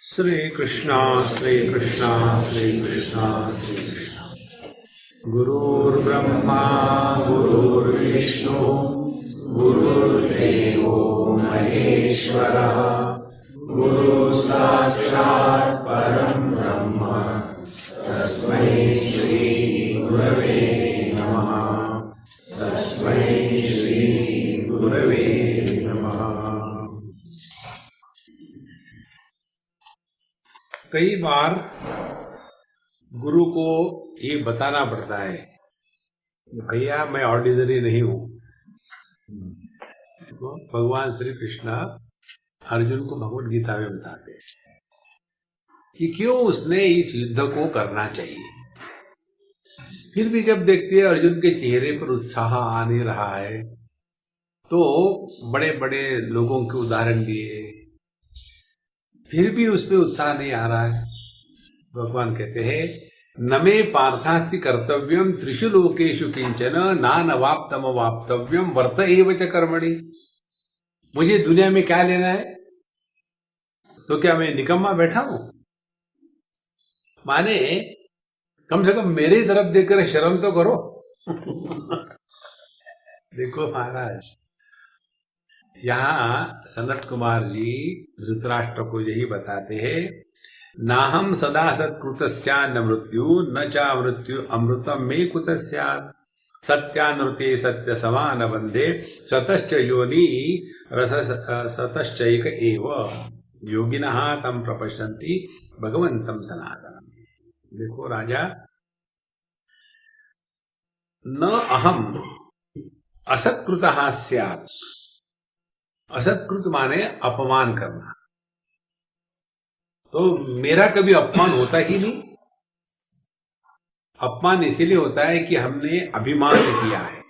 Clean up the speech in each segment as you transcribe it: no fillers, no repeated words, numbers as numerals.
श्री कृष्णा श्री कृष्णा श्री कृष्णा श्री कृष्णा। गुरुर्ब्रह्मा गुरुर्विष्णु गुरुर्देवो महेश्वरः गुरु साक्षात् परं ब्रह्म तस्मै श्री गुरवे नमः। तस्मै श्री गुरवे नमः। कई बार गुरु को ये बताना पड़ता है कि भैया मैं ऑर्डिनरी नहीं हूं। तो भगवान श्री कृष्ण अर्जुन को भगवत गीता में बताते हैं कि क्यों उसने इस युद्ध को करना चाहिए। फिर भी जब देखते हैं अर्जुन के चेहरे पर उत्साह आ नहीं रहा है, तो बड़े बड़े लोगों के उदाहरण दिए, फिर भी उसमें उत्साह नहीं आ रहा है। भगवान कहते हैं न मे पार्थास्ति कर्तव्यम त्रिषु लोकेषु किंचन नानवाप्तम वाप्तव्यम वर्त एव च कर्मणि। मुझे दुनिया में क्या लेना है? तो क्या मैं निकम्मा बैठा हूं? माने कम से कम मेरी तरफ देखकर शर्म तो करो। देखो महाराज, यहाँ सनत कुमार जी धृतराष्ट्र को यही बताते हैं, नाहम सदा सत्कृतस्यान्न मृत्यु न चा मृत्यु अमृतम मे कुतस्यात् सत्यानृते सत्य समान वंदे सतश्च योनि रस सतश्चैक एव योगिनः तम प्रपश्यन्ति भगवन्तं सनातनम्। देखो राजा, न अहम असत्कृतः स्यात्। असत्कृत माने अपमान करना, तो मेरा कभी अपमान होता ही नहीं। अपमान इसीलिए होता है कि हमने अभिमान किया है।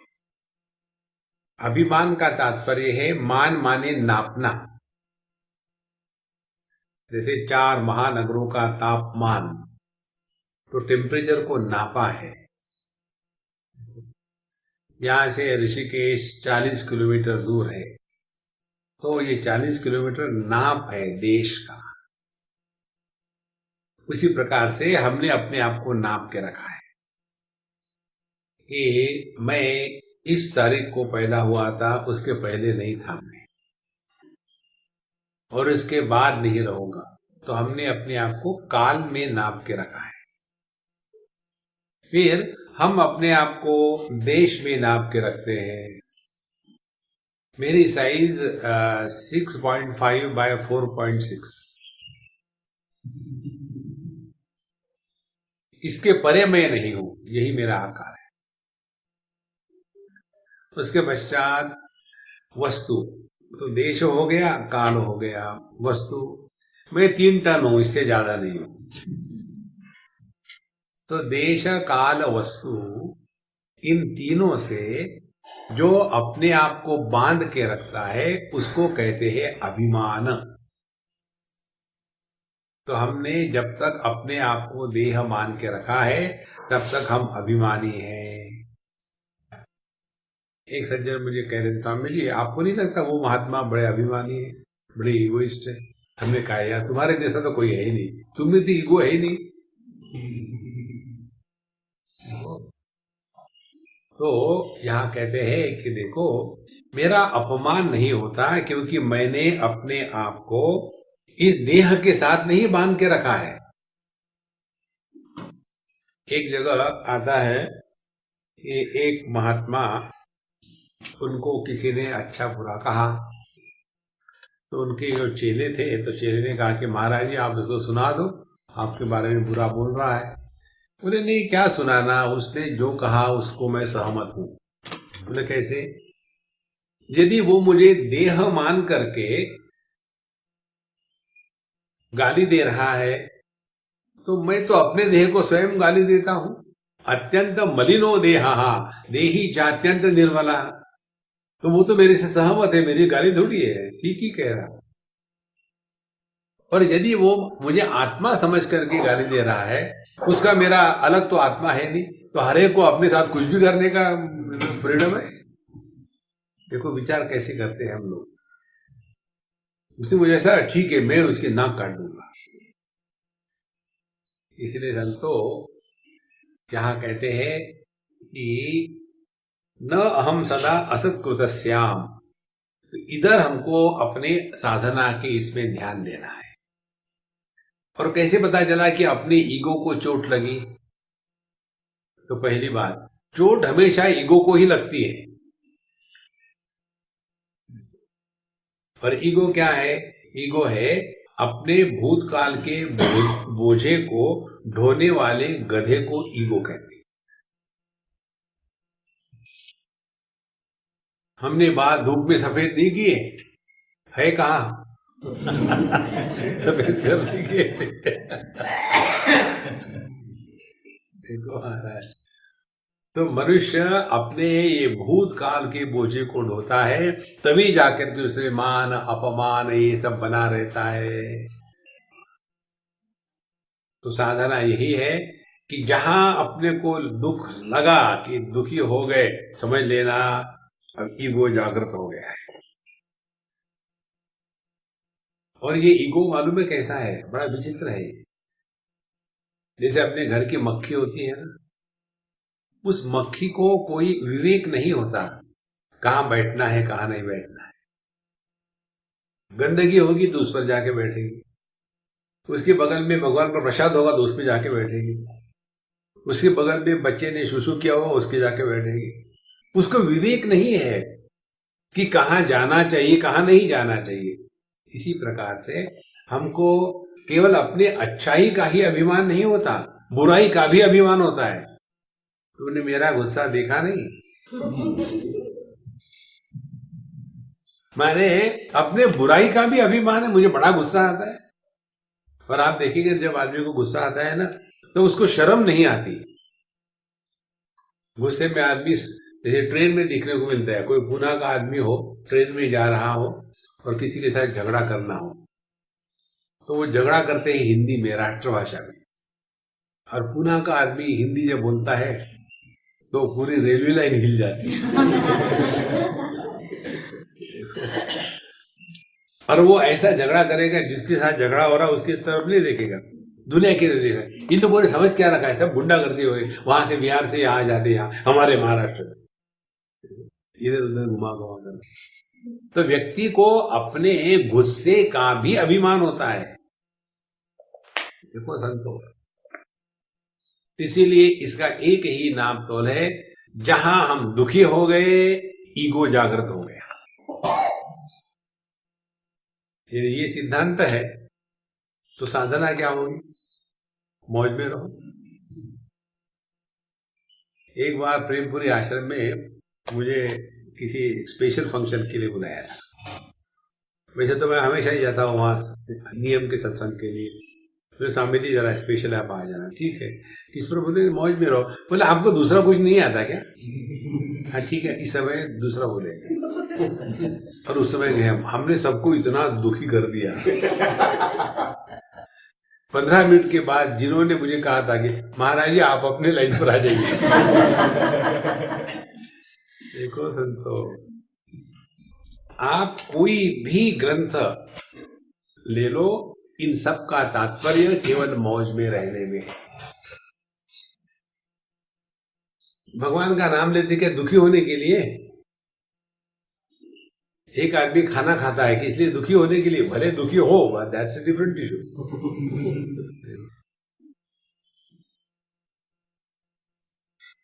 अभिमान का तात्पर्य है मान माने नापना। जैसे 4 महानगरों का तापमान, तो टेम्परेचर को नापा है। यहां से ऋषिकेश 40 किलोमीटर दूर है, तो ये 40 किलोमीटर नाप है देश का। उसी प्रकार से हमने अपने आप को नाप के रखा है कि मैं इस तारीख को पैदा हुआ था, उसके पहले नहीं था मैं, और इसके बाद नहीं रहूंगा। तो हमने अपने आप को काल में नाप के रखा है। फिर हम अपने आप को देश में नाप के रखते हैं। मेरी साइज 6.5 बाय 4.6, इसके परे मैं नहीं हूं, यही मेरा आकार है। उसके पश्चात वस्तु, तो देश हो गया, काल हो गया, वस्तु मैं 3 टन हूं, इससे ज्यादा नहीं हूं। तो देश काल वस्तु, इन तीनों से जो अपने आप को बांध के रखता है उसको कहते हैं अभिमान। तो हमने जब तक अपने आप को देह मान के रखा है तब तक हम अभिमानी हैं। एक सज्जन मुझे कह रहे थे, स्वामी जी आपको नहीं लगता वो महात्मा बड़े अभिमानी है, बड़े ईगोइस्ट है? हमने कहा यार तुम्हारे जैसा तो कोई है ही नहीं, तुम में तो ईगो है ही नहीं। तो यहाँ कहते हैं कि देखो, मेरा अपमान नहीं होता क्योंकि मैंने अपने आप को इस देह के साथ नहीं बांध के रखा है। एक जगह आता है कि एक महात्मा, उनको किसी ने अच्छा बुरा कहा, तो उनके जो चेले थे, तो चेले ने कहा कि महाराज जी आप उसको सुना दो, आपके बारे में बुरा बोल रहा है। बोले नहीं, क्या सुनाना, उसने जो कहा उसको मैं सहमत हूं। बोले कैसे? यदि वो मुझे देह मान करके गाली दे रहा है तो मैं तो अपने देह को स्वयं गाली देता हूं। अत्यंत मलिनो देहा देही चात्यंत निर्मला। तो वो तो मेरे से सहमत है, मेरी गाली थोड़ी है, ठीक ही कह रहा। और यदि वो मुझे आत्मा समझ करके गाली दे रहा है, उसका मेरा अलग तो आत्मा है नहीं, तो हर एक को अपने साथ कुछ भी करने का फ्रीडम है। देखो विचार कैसे करते हैं हम लोग। उसने मुझे ऐसा, ठीक है मैं उसकी नाक काट दूंगा, इसलिए संतो यहाँ कहते हैं कि न अहम सदा असत्कृतस्याम, तो इधर हमको अपने साधना के इसमें ध्यान देना है। और कैसे पता चला कि अपने ईगो को चोट लगी? तो पहली बात, चोट हमेशा ईगो को ही लगती है। और ईगो क्या है? ईगो है अपने भूतकाल के बोझे को ढोने वाले गधे को ईगो कहते हैं। हमने बाल धूप में सफेद नहीं किए, है कहाँ? सफेद कर देंगे। देखो आ रहा है। तो मनुष्य अपने ये भूतकाल के बोझे को ढोता है, तभी जाकर के उसे मान अपमान ये सब बना रहता है। तो साधना यही है कि जहां अपने को दुख लगा कि दुखी हो गए, समझ लेना अब ईगो जागृत हो गया है। और ये ईगो मालूम है कैसा है? बड़ा विचित्र है। जैसे अपने घर की मक्खी होती है ना, उस मक्खी को कोई विवेक नहीं होता कहां बैठना है कहां नहीं बैठना है। गंदगी होगी तो उस पर जाके बैठेगी, उसके बगल में भगवान का प्रसाद होगा तो उस पर जाके बैठेगी, उसके बगल में बच्चे ने शुशु किया हुआ उसके जाके बैठेगी। उसको विवेक नहीं है कि कहां जाना चाहिए कहां नहीं जाना चाहिए। इसी प्रकार से हमको केवल अपने अच्छाई का ही अभिमान नहीं होता, बुराई का भी अभिमान होता है। तुमने मेरा गुस्सा देखा नहीं? मैंने अपने बुराई का भी अभिमान है, मुझे बड़ा गुस्सा आता है। और आप देखेंगे जब आदमी को गुस्सा आता है ना, तो उसको शर्म नहीं आती। गुस्से में आदमी, जैसे ट्रेन में देखने को मिलता है, कोई पुणे का आदमी हो, ट्रेन में जा रहा हो और किसी के साथ झगड़ा करना हो, तो वो झगड़ा करते हैं हिंदी में, राष्ट्रभाषा में। और पुणे का आदमी हिंदी जब बोलता है तो पूरी रेलवे लाइन हिल जाती है। और वो ऐसा झगड़ा करेगा, जिसके साथ झगड़ा हो रहा है उसकी तरफ नहीं देखेगा, दुनिया की तरफ देखेगा। इन लोगों ने समझ क्या रखा है, सब गुंडा करते हुए वहां से बिहार से यहाँ जाते, यहाँ हमारे महाराष्ट्र में इधर उधर घुमा घुमा कर। तो व्यक्ति को अपने गुस्से का भी अभिमान होता है। देखो संतो, इसीलिए इसका एक ही नाम तोल है, जहां हम दुखी हो गए ईगो जागृत हो गया। ये सिद्धांत है। तो साधना क्या होगी? मौज में रहो। एक बार प्रेमपुरी आश्रम में मुझे किसी स्पेशल फंक्शन के लिए बुलाया था। वैसे तो मैं हमेशा ही जाता हूँ वहां नियम के सत्संग के लिए। तो स्वामी जी जरा स्पेशल आप आ जाना। ठीक है, इस पर बोले मौज में रहो। बोले आपको दूसरा कुछ नहीं आता क्या? हाँ ठीक है, इस समय दूसरा बोलेगा। और उस समय गए, हमने सबको इतना दुखी कर दिया। 15 मिनट के बाद जिन्होंने मुझे कहा था कि महाराज जी आप अपने लाइन पर आ जाइए। देखो संतो, आप कोई भी ग्रंथ ले लो, इन सब का तात्पर्य केवल मौज में रहने में। भगवान का नाम लेते क्या दुखी होने के लिए? एक आदमी खाना खाता है कि इसलिए दुखी होने के लिए? भले दुखी हो, दैट्स अ डिफरेंट इशू।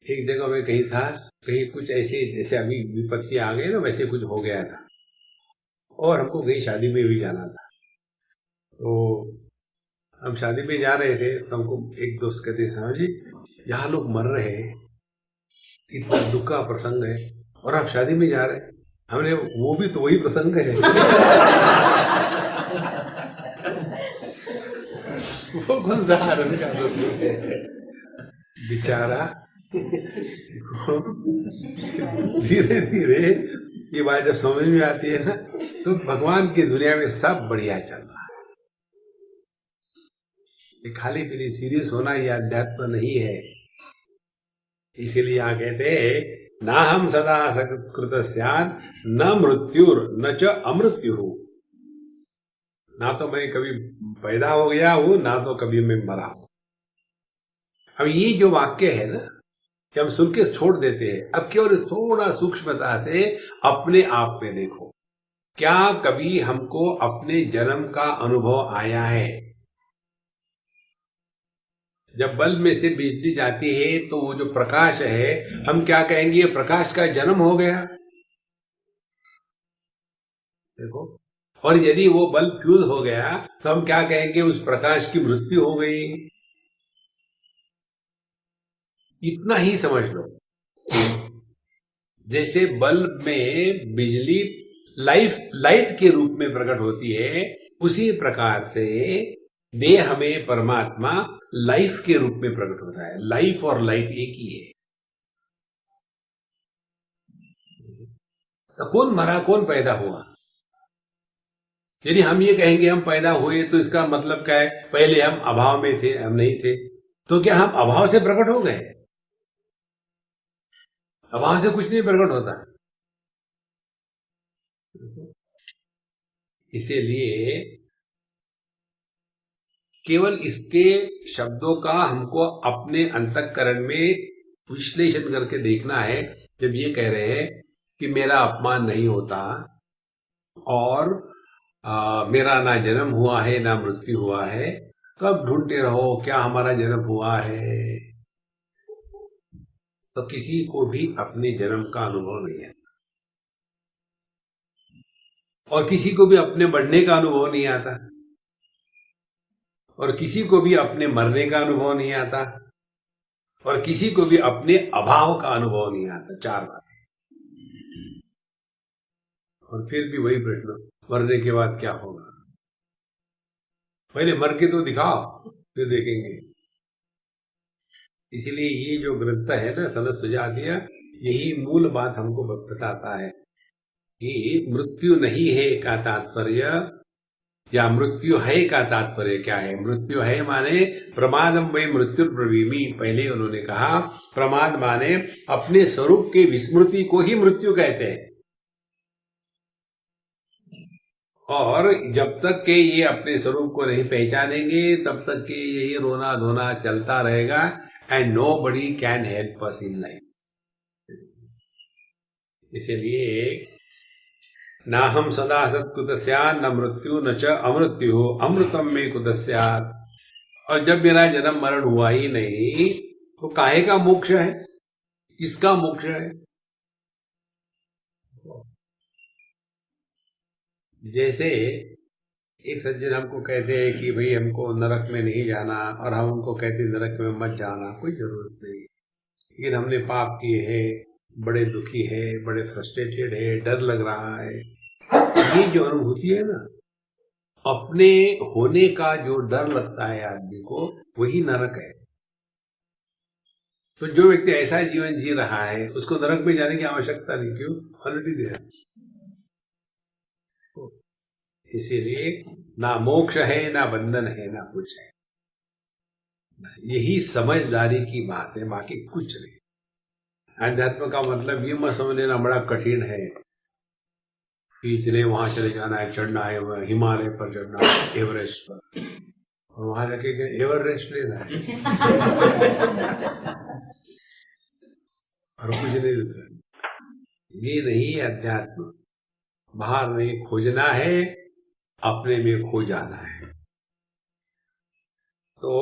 एक जगह मैं कहीं था, कहीं कुछ ऐसे जैसे अभी विपत्ति आ गई ना, वैसे कुछ हो गया था और हमको कहीं शादी में भी जाना था। तो हम शादी में जा रहे थे, तो हमको एक दोस्त कहते, साहब जी यहाँ लोग मर रहे हैं, इतना दुख का प्रसंग है और आप शादी में जा रहे हैं। हमने, वो भी तो वही प्रसंग है। वो कौन सा आनंद का दुख है बेचारा। धीरे धीरे ये बात जब समझ में आती है ना, तो भगवान की दुनिया में सब बढ़िया चल रहा है। ये खाली पीली सीरियस होना ये अध्यात्म नहीं है। इसीलिए यहाँ कहते हैं, ना हम सदा सकृतस्यान न मृत्युर न च अमृत्यु। ना तो मैं कभी पैदा हो गया हूं, ना तो कभी मैं मरा हूं। अब ये जो वाक्य है ना कि हम सुन के छोड़ देते हैं, अब केवल थोड़ा सूक्ष्मता से अपने आप में देखो, क्या कभी हमको अपने जन्म का अनुभव आया है? जब बल्ब में से बिजली जाती है तो वो जो प्रकाश है, हम क्या कहेंगे? ये प्रकाश का जन्म हो गया। देखो, और यदि वो बल्ब फ्यूज हो गया तो हम क्या कहेंगे? उस प्रकाश की मृत्यु हो गई। इतना ही समझ लो, जैसे बल्ब में बिजली लाइट के रूप में प्रकट होती है, उसी प्रकार से देह में परमात्मा लाइफ के रूप में प्रकट होता है। लाइफ और लाइट एक ही है। तो कौन मरा, कौन पैदा हुआ? यदि हम ये कहेंगे हम पैदा हुए तो इसका मतलब क्या है? पहले हम अभाव में थे, हम नहीं थे, तो क्या हम अभाव से प्रकट हो गए? अभाव से कुछ नहीं प्रकट होता। इसीलिए केवल इसके शब्दों का हमको अपने अंतःकरण में विश्लेषण करके देखना है। जब ये कह रहे हैं कि मेरा अपमान नहीं होता और मेरा ना जन्म हुआ है ना मृत्यु हुआ है, कब ढूंढते रहो क्या हमारा जन्म हुआ है? तो किसी को भी अपने जन्म का अनुभव नहीं है, और किसी को भी अपने बढ़ने का अनुभव नहीं आता, और किसी को भी अपने मरने का अनुभव नहीं आता, और किसी को भी अपने अभाव का अनुभव नहीं आता। 4 बात। और फिर भी वही प्रश्न, मरने के बाद क्या होगा? पहले मर के तो दिखाओ, फिर देखेंगे। इसलिए ये जो ग्रंथ है ना, सनद सुझा दिया, यही मूल बात हमको बताता है कि मृत्यु नहीं है का तात्पर्य, या मृत्यु है का तात्पर्य क्या है? मृत्यु है माने प्रमादम वै मृत्यु ब्रवीमि। पहले उन्होंने कहा प्रमाद माने अपने स्वरूप के विस्मृति को ही मृत्यु कहते हैं। और जब तक के ये अपने स्वरूप को नहीं पहचानेंगे तब तक के यही रोना धोना चलता रहेगा, and nobody can help us in life. इसलिए ना हम सदा सत्कुतस्यात् न मृत्यु न च अमृत्यु अमृतम में कुतस्यात्। और जब मेरा जन्म मरण हुआ ही नहीं तो काहे का मोक्ष है? किसका मोक्ष है? जैसे एक सज्जन हमको कहते हैं कि भाई हमको नरक में नहीं जाना, और हम उनको कहते हैं नरक में मत जाना, कोई जरूरत नहीं, लेकिन हमने पाप किए हैं, बड़े दुखी है, बड़े फ्रस्ट्रेटेड है, डर लग रहा है। ये जो अनुभूति है ना, अपने होने का जो डर लगता है आदमी को, वही नरक है। तो जो व्यक्ति ऐसा जीवन जी रहा है उसको नरक में जाने की आवश्यकता नहीं। क्यों? ऑलरेडी दे। इसीलिए ना मोक्ष है, ना बंधन है, ना कुछ है। यही समझदारी की बात है, बाकी कुछ नहीं। अध्यात्म का मतलब ये मत समझ लेना बड़ा कठिन है कि इतने वहां चले जाना है, चढ़ना है, हिमालय पर चढ़ना है, एवरेस्ट पर, और वहां जाके एवरेस्ट लेना है और कुछ नहीं देता। ये नहीं अध्यात्म। बाहर नहीं खोजना है, अपने में खो जाना है। तो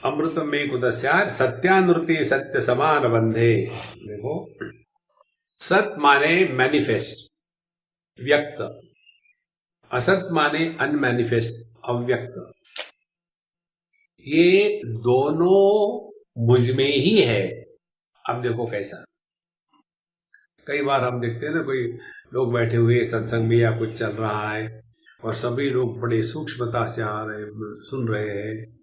अमृत में कुतस्यात् सत्यानृति सत्य समान बंधे। देखो, सत माने मैनिफेस्ट, व्यक्त, असत माने अनमैनिफेस्ट, अव्यक्त। ये दोनों मुझ में ही है। अब देखो कैसा, कई बार हम देखते हैं ना, कोई लोग बैठे हुए सत्संग में या कुछ चल रहा है और सभी लोग बड़े सूक्ष्मता से आ रहे, सुन रहे हैं,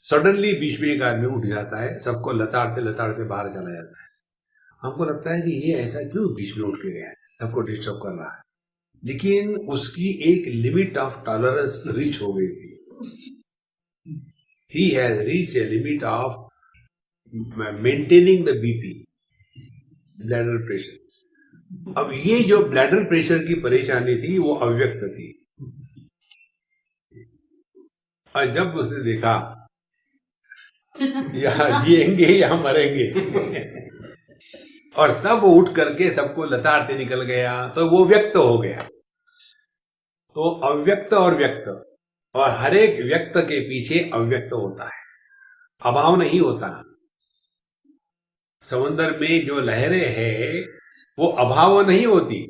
सडनली बीच में एक आदमी उठ जाता है, सबको लताड़ते लताड़ते बाहर चला जाता है। हमको लगता है कि ये ऐसा क्यों बीच में उठ के गया है, सबको डिस्टर्ब कर रहा है, लेकिन उसकी एक लिमिट ऑफ टॉलरेंस रीच हो गई थी। He has reach a limit of maintaining the BP, blood pressure. अब ये जो ब्लैडर प्रेशर की परेशानी थी वो अव्यक्त थी, और जब उसने देखा या जिएंगे या मरेंगे। और तब उठ करके सबको लताड़ते निकल गया तो वो व्यक्त हो गया। तो अव्यक्त और व्यक्त, और हर एक व्यक्त के पीछे अव्यक्त होता है, अभाव नहीं होता। समुद्र में जो लहरें हैं वो अभाव नहीं होती,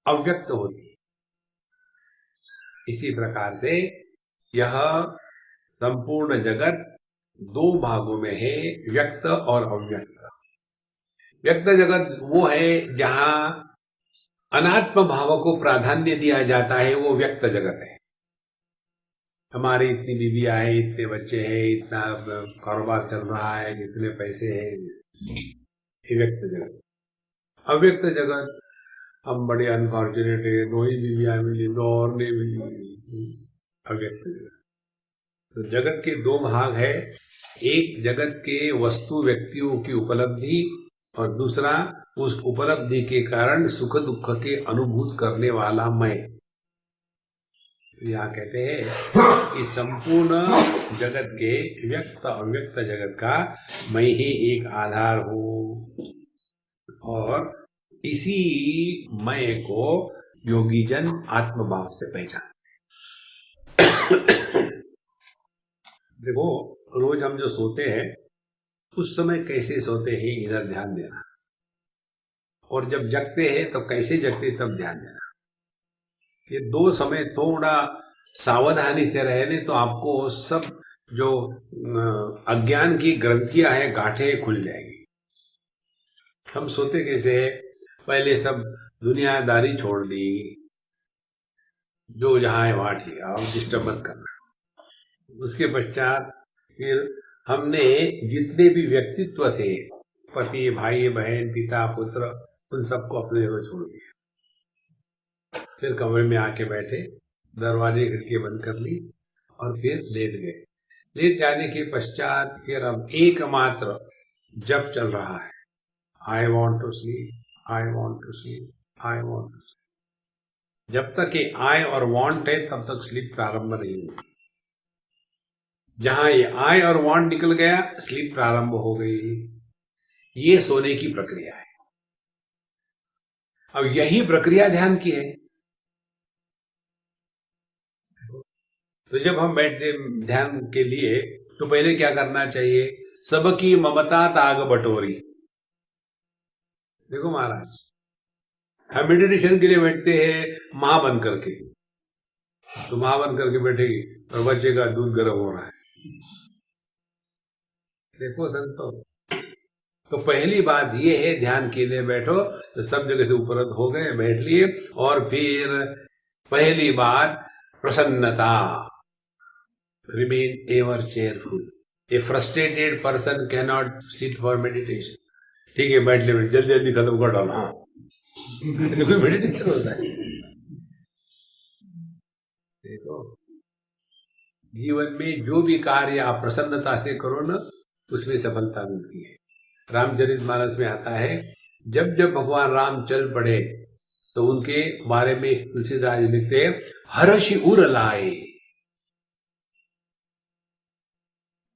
अव्यक्त होती। इसी प्रकार से यह संपूर्ण जगत दो भागों में है, व्यक्त और अव्यक्त। व्यक्त जगत वो है जहां अनात्म भाव को प्राधान्य दिया जाता है, वो व्यक्त जगत है। हमारी इतनी बीवियां हैं, इतने बच्चे हैं, इतना कारोबार चल रहा है, इतने पैसे हैं, ये व्यक्त जगत। अव्यक्त जगत, हम बड़े अनफॉर्चुनेट है, 2 ही बीवियां मिली, 2 और नहीं मिली, अव्यक्त जगत। तो जगत के 2 भाग है, एक जगत के वस्तु व्यक्तियों की उपलब्धि और दूसरा उस उपलब्धि के कारण सुख दुख के अनुभूत करने वाला मैं। यहाँ कहते हैं कि संपूर्ण जगत के व्यक्त अव्यक्त जगत का मैं ही एक आधार हूँ, और इसी मैं को योगीजन आत्मभाव से पहचान। देखो, रोज हम जो सोते हैं उस समय कैसे सोते हैं इधर ध्यान देना, और जब जगते हैं तो कैसे जगते तब ध्यान देना। ये 2 समय थोड़ा सावधानी से रहने तो आपको सब जो अज्ञान की ग्रंथियां हैं, गांठें खुल जाएगी। हम सोते कैसे है, पहले सब दुनियादारी छोड़ दी, जो जहां है वहां ठीक है, आप डिस्टर्ब मत करना। उसके पश्चात फिर हमने जितने भी व्यक्तित्व थे, पति, भाई, बहन, पिता, पुत्र, उन सबको अपने जगह छोड़ दिया। फिर कमरे में आके बैठे, दरवाजे खिड़की बंद कर ली और फिर लेट गए। लेट जाने के पश्चात फिर अब एकमात्र जप चल रहा है, I want to sleep, I want to sleep, I want to sleep. जब तक ये आई और वॉन्ट है तब तक स्लीप प्रारंभ नहीं हुई। जहां ये आई और वॉन्ट निकल गया, स्लीप प्रारंभ हो गई। ये सोने की प्रक्रिया है। अब यही प्रक्रिया ध्यान की है। तो जब हम बैठते ध्यान के लिए तो पहले क्या करना चाहिए, सबकी ममता ताग बटोरी। देखो महाराज, हम मेडिटेशन के लिए बैठते हैं मां बन करके, तो मां बन करके बैठेगी और बच्चे का दूध गर्म हो रहा है। देखो संतो, तो पहली बात ये है, ध्यान के लिए बैठो तो सब जगह से उपरत हो गए, बैठ लिए। और फिर पहली बात प्रसन्नता, remain ever cheerful. A frustrated person can not sit for meditation. ठीक है, बैठ ले, जल्दी जल्दी खत्म कर डालो। कोई मेडिटेशन होता है? देखो, जीवन में जो भी कार्य आप प्रसन्नता से करो ना, उसमें सफलता मिलती है। रामचरितमानस में आता है, जब जब भगवान राम चल पड़े तो उनके बारे में तुलसीदास लिखते हैं, हर्षि उर लाए।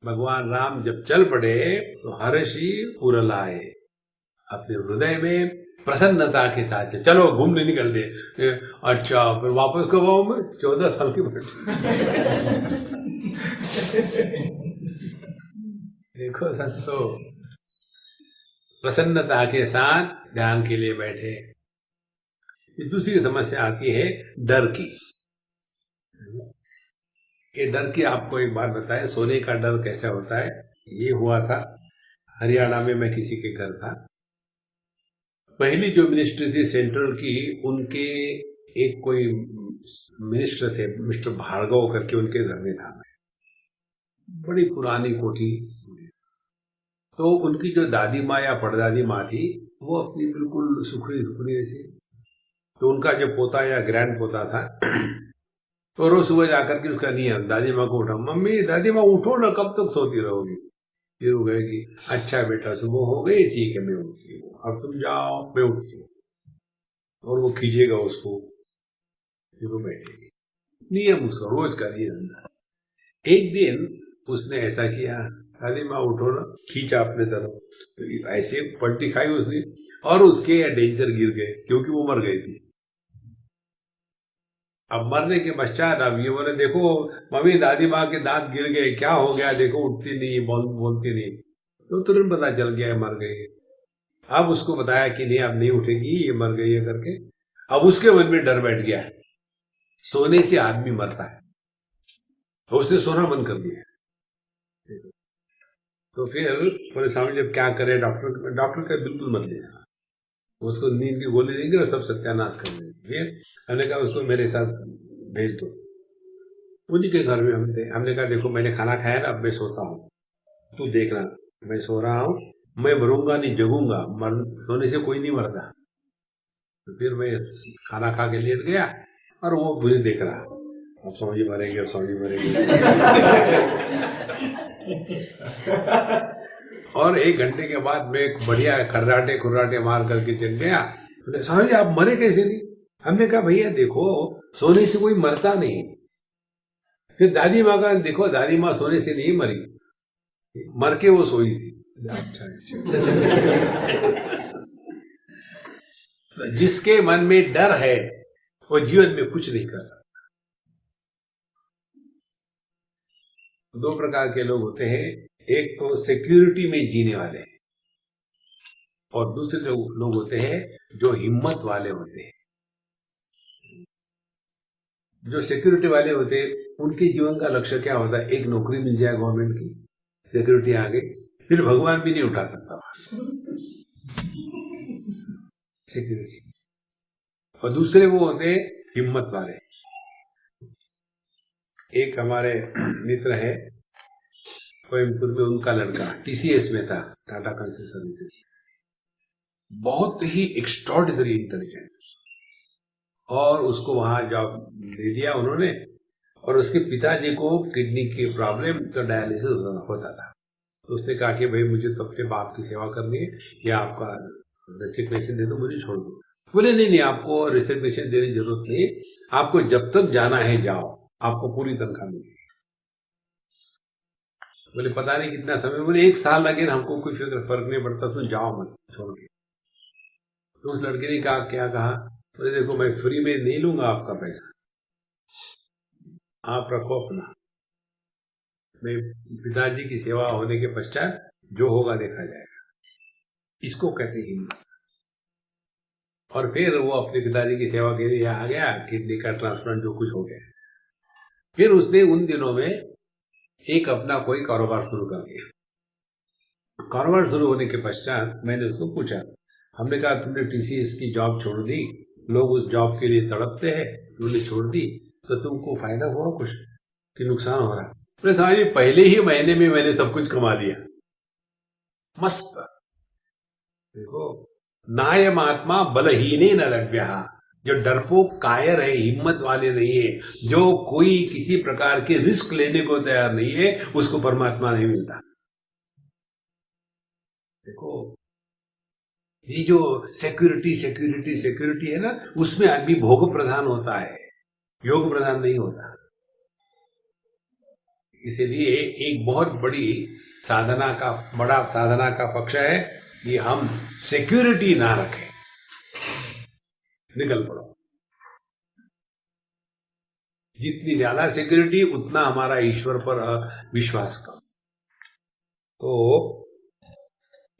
भगवान राम जब चल पड़े तो हर्षि उर लाए, अपने हृदय में प्रसन्नता के साथ चलो घूमने निकल दे। अच्छा, फिर वापस कब आऊं मैं? 14 साल की बैठ। देखो संतो, प्रसन्नता के साथ ध्यान के लिए बैठे। दूसरी समस्या आती है डर की। ये डर की आपको एक बात बताए, सोने का डर कैसे होता है। ये हुआ था हरियाणा में, मैं किसी के घर था। पहली जो मिनिस्ट्री थी सेंट्रल की, उनके एक कोई मिनिस्टर थे, मिस्टर भार्गव करके, उनके घर में था। बड़ी पुरानी कोठी। तो उनकी जो दादी माँ या परदादी माँ थी, वो अपनी बिल्कुल सुखड़ी सुखड़ी ऐसी। तो उनका जो पोता या ग्रैंड पोता था, तो रोज सुबह जाकर के उसका नियम, दादी माँ को उठा, मम्मी दादी माँ उठो ना, कब तक सोती रहोगी? फिर वो कहेगी, अच्छा बेटा सुबह हो गई, ठीक है मैं उठती हूँ, अब तुम जाओ, मैं उठती हूँ। और वो खींचेगा उसको, फिर वो बैठेगी। नियम उसका रोज का नियम। एक दिन उसने ऐसा किया, दादी माँ उठो ना, खींचा अपने तरफ, तो ऐसे पलटी खाई उसने और उसके डेंजर गिर गए क्योंकि वो मर गई थी। अब मरने के पश्चात अब ये बोले देखो मम्मी दादी माँ के दांत गिर गए, क्या हो गया, देखो उठती नहीं, बोलती नहीं। तो तुरंत पता चल गया मर गई है। अब उसको बताया कि नहीं अब नहीं उठेगी, ये मर गई है करके। अब उसके मन में डर बैठ गया, सोने से आदमी मरता है, तो उसने सोना बंद कर दिया। तो फिर बोले स्वामी जब क्या करे, डॉक्टर का बिल्कुल मत लेना, उसको नींद की गोली देंगे और सब सत्यानाश कर देंगे। फिर हमने कहा उसको मेरे साथ भेज दो। उन्हीं के घर में हमने कहा देखो मैंने खाना खाया ना, अब मैं सोता हूँ, तू देखना मैं सो रहा हूँ, मैं मरूंगा नहीं जगूंगा, सोने से कोई नहीं मरता। तो फिर मैं खाना खा के लेट गया और वो मुझे देख रहा, अब स्वामी मरेंगे, अब स्वामी मरेंगे। और 1 घंटे के बाद मैं एक बढ़िया खर्राटे मार करके चल गया। स्वामी जी आप मरे कैसे नहीं? हमने कहा भैया देखो सोने से कोई मरता नहीं। फिर दादी माँ का देखो, दादी माँ सोने से नहीं मरी, मर के वो सोई थी। अच्छा। जिसके मन में डर है वो जीवन में कुछ नहीं कर सकता। 2 प्रकार के लोग होते हैं, एक तो सिक्योरिटी में जीने वाले और दूसरे लोग होते हैं जो हिम्मत वाले होते हैं। जो सिक्योरिटी वाले होते हैं उनके जीवन का लक्ष्य क्या होता है, एक नौकरी मिल जाए गवर्नमेंट की, सिक्योरिटी आ गई, फिर भगवान भी नहीं उठा सकता सिक्योरिटी। और दूसरे वो होते हैं हिम्मत वाले। एक हमारे मित्र है कोयम्बतूर में, उनका लड़का टीसीएस में था, टाटा कंसल्टेंसी सर्विसेज, बहुत ही एक्स्ट्रॉर्डिनरी इंटेलिजेंट, और उसको वहां जॉब दे दिया उन्होंने। और उसके पिताजी को किडनी की प्रॉब्लम, तो डायलिसिस होता था। तो उसने कहा कि भाई मुझे तो अपने बाप की सेवा करनी है, या आपका रेसिग्नेशन दे दो, मुझे छोड़ दो। बोले नहीं आपको रेसिग्नेशन देने की जरूरत नहीं, आपको जब तक जाना है जाओ, आपको पूरी तनख्वाह मिलेगी। बोले पता नहीं कितना समय, बोले 1 साल लगे, हमको कोई फर्क नहीं पड़ता, तुम जाओ मत, छोड़ के। तो उस लड़के ने कहा क्या कहा, बोले देखो मैं फ्री में नहीं लूंगा आपका पैसा, आप रखो अपना, मैं पिताजी की सेवा होने के पश्चात जो होगा देखा जाएगा। इसको कहते हैं हिम्मत। और फिर वो अपने पिताजी की सेवा के लिए आ गया, किडनी का ट्रांसप्लांट जो कुछ हो गया। फिर उसने उन दिनों में एक अपना कोई कारोबार शुरू कर दिया। कारोबार शुरू होने के पश्चात मैंने उसको पूछा, हमने कहा तुमने टीसीएस की जॉब छोड़ दी, लोग उस जॉब के लिए तड़पते हैं, तुमने छोड़ दी, तो तुमको फायदा हुआ कुछ कि नुकसान हो रहा? बोले समझ में, पहले ही महीने में मैंने सब कुछ कमा लिया, मस्त। देखो नायम आत्मा बलहीने न लड्व्या, जो डरपोक कायर है, हिम्मत वाले नहीं है, जो कोई किसी प्रकार के रिस्क लेने को तैयार नहीं है, उसको परमात्मा नहीं मिलता। देखो ये जो सिक्योरिटी है ना, उसमें आदमी भोग प्रधान होता है, योग प्रधान नहीं होता। इसलिए एक बहुत बड़ा साधना का पक्ष है कि हम सिक्योरिटी ना रखें, निकल पड़ो। जितनी ज्यादा सिक्योरिटी उतना हमारा ईश्वर पर विश्वास कम। तो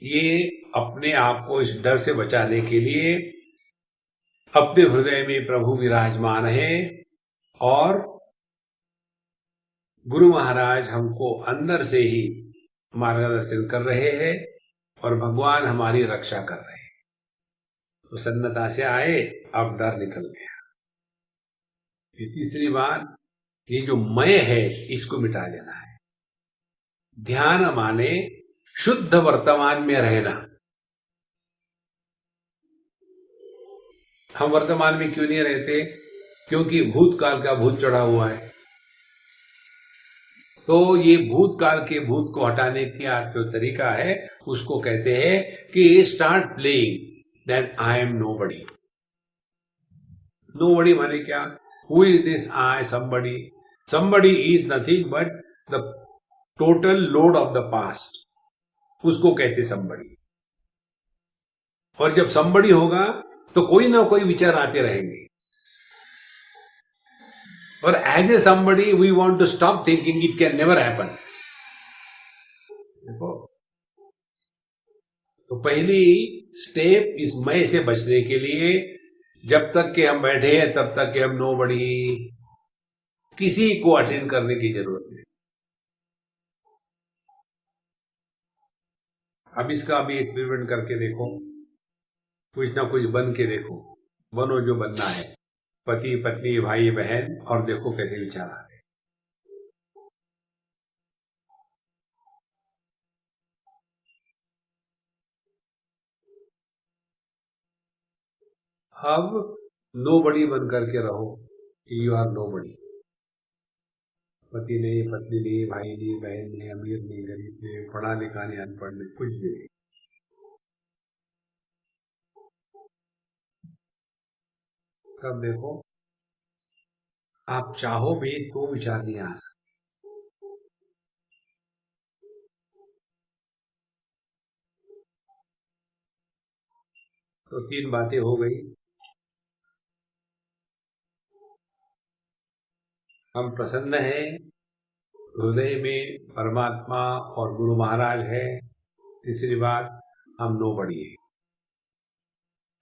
ये अपने आप को इस डर से बचाने के लिए अपने हृदय में प्रभु विराजमान है, और गुरु महाराज हमको अंदर से ही मार्गदर्शन कर रहे हैं, और भगवान हमारी रक्षा कर रहे हैं। तो सन्नता से आए, अब डर निकल गया। तीसरी बात, ये जो मैं है इसको मिटा देना है। ध्यान माने शुद्ध वर्तमान में रहना। हम वर्तमान में क्यों नहीं रहते? क्योंकि भूतकाल का भूत चढ़ा हुआ है। तो ये भूतकाल के भूत को हटाने का जो तरीका है उसको कहते हैं कि start playing that I am nobody. Nobody माने क्या? Who is this I? Somebody is nothing but the total load of the past, उसको कहते समबड़ी। और जब समबड़ी होगा तो कोई ना कोई विचार आते रहेंगे, और as a somebody we want to stop thinking, it can never happen. देखो, तो पहली स्टेप इस मैं से बचने के लिए, जब तक कि हम बैठे हैं तब तक कि हम नोबडी, किसी को अटेंड करने की जरूरत नहीं। अब इसका अभी एक्सपेरिमेंट करके देखो, कुछ ना कुछ बन के देखो, बनो जो बनना है, पति पत्नी भाई बहन, और देखो कैसे विचार आ रहे। अब नोबडी बन करके रहो, यू आर नोबडी। पति नहीं, पत्नी नहीं, भाई नहीं, बहन नहीं, अमीर नहीं, गरीब नहीं, पढ़ा लिखा नहीं, अनपढ़ नहीं, कुछ भी नहीं। तब देखो, आप चाहो भी तो विचार नहीं आ सकते। तो तीन बातें हो गई। हम प्रसन्न हैं, हृदय में परमात्मा और गुरु महाराज है। तीसरी बात, हम नोबडी है।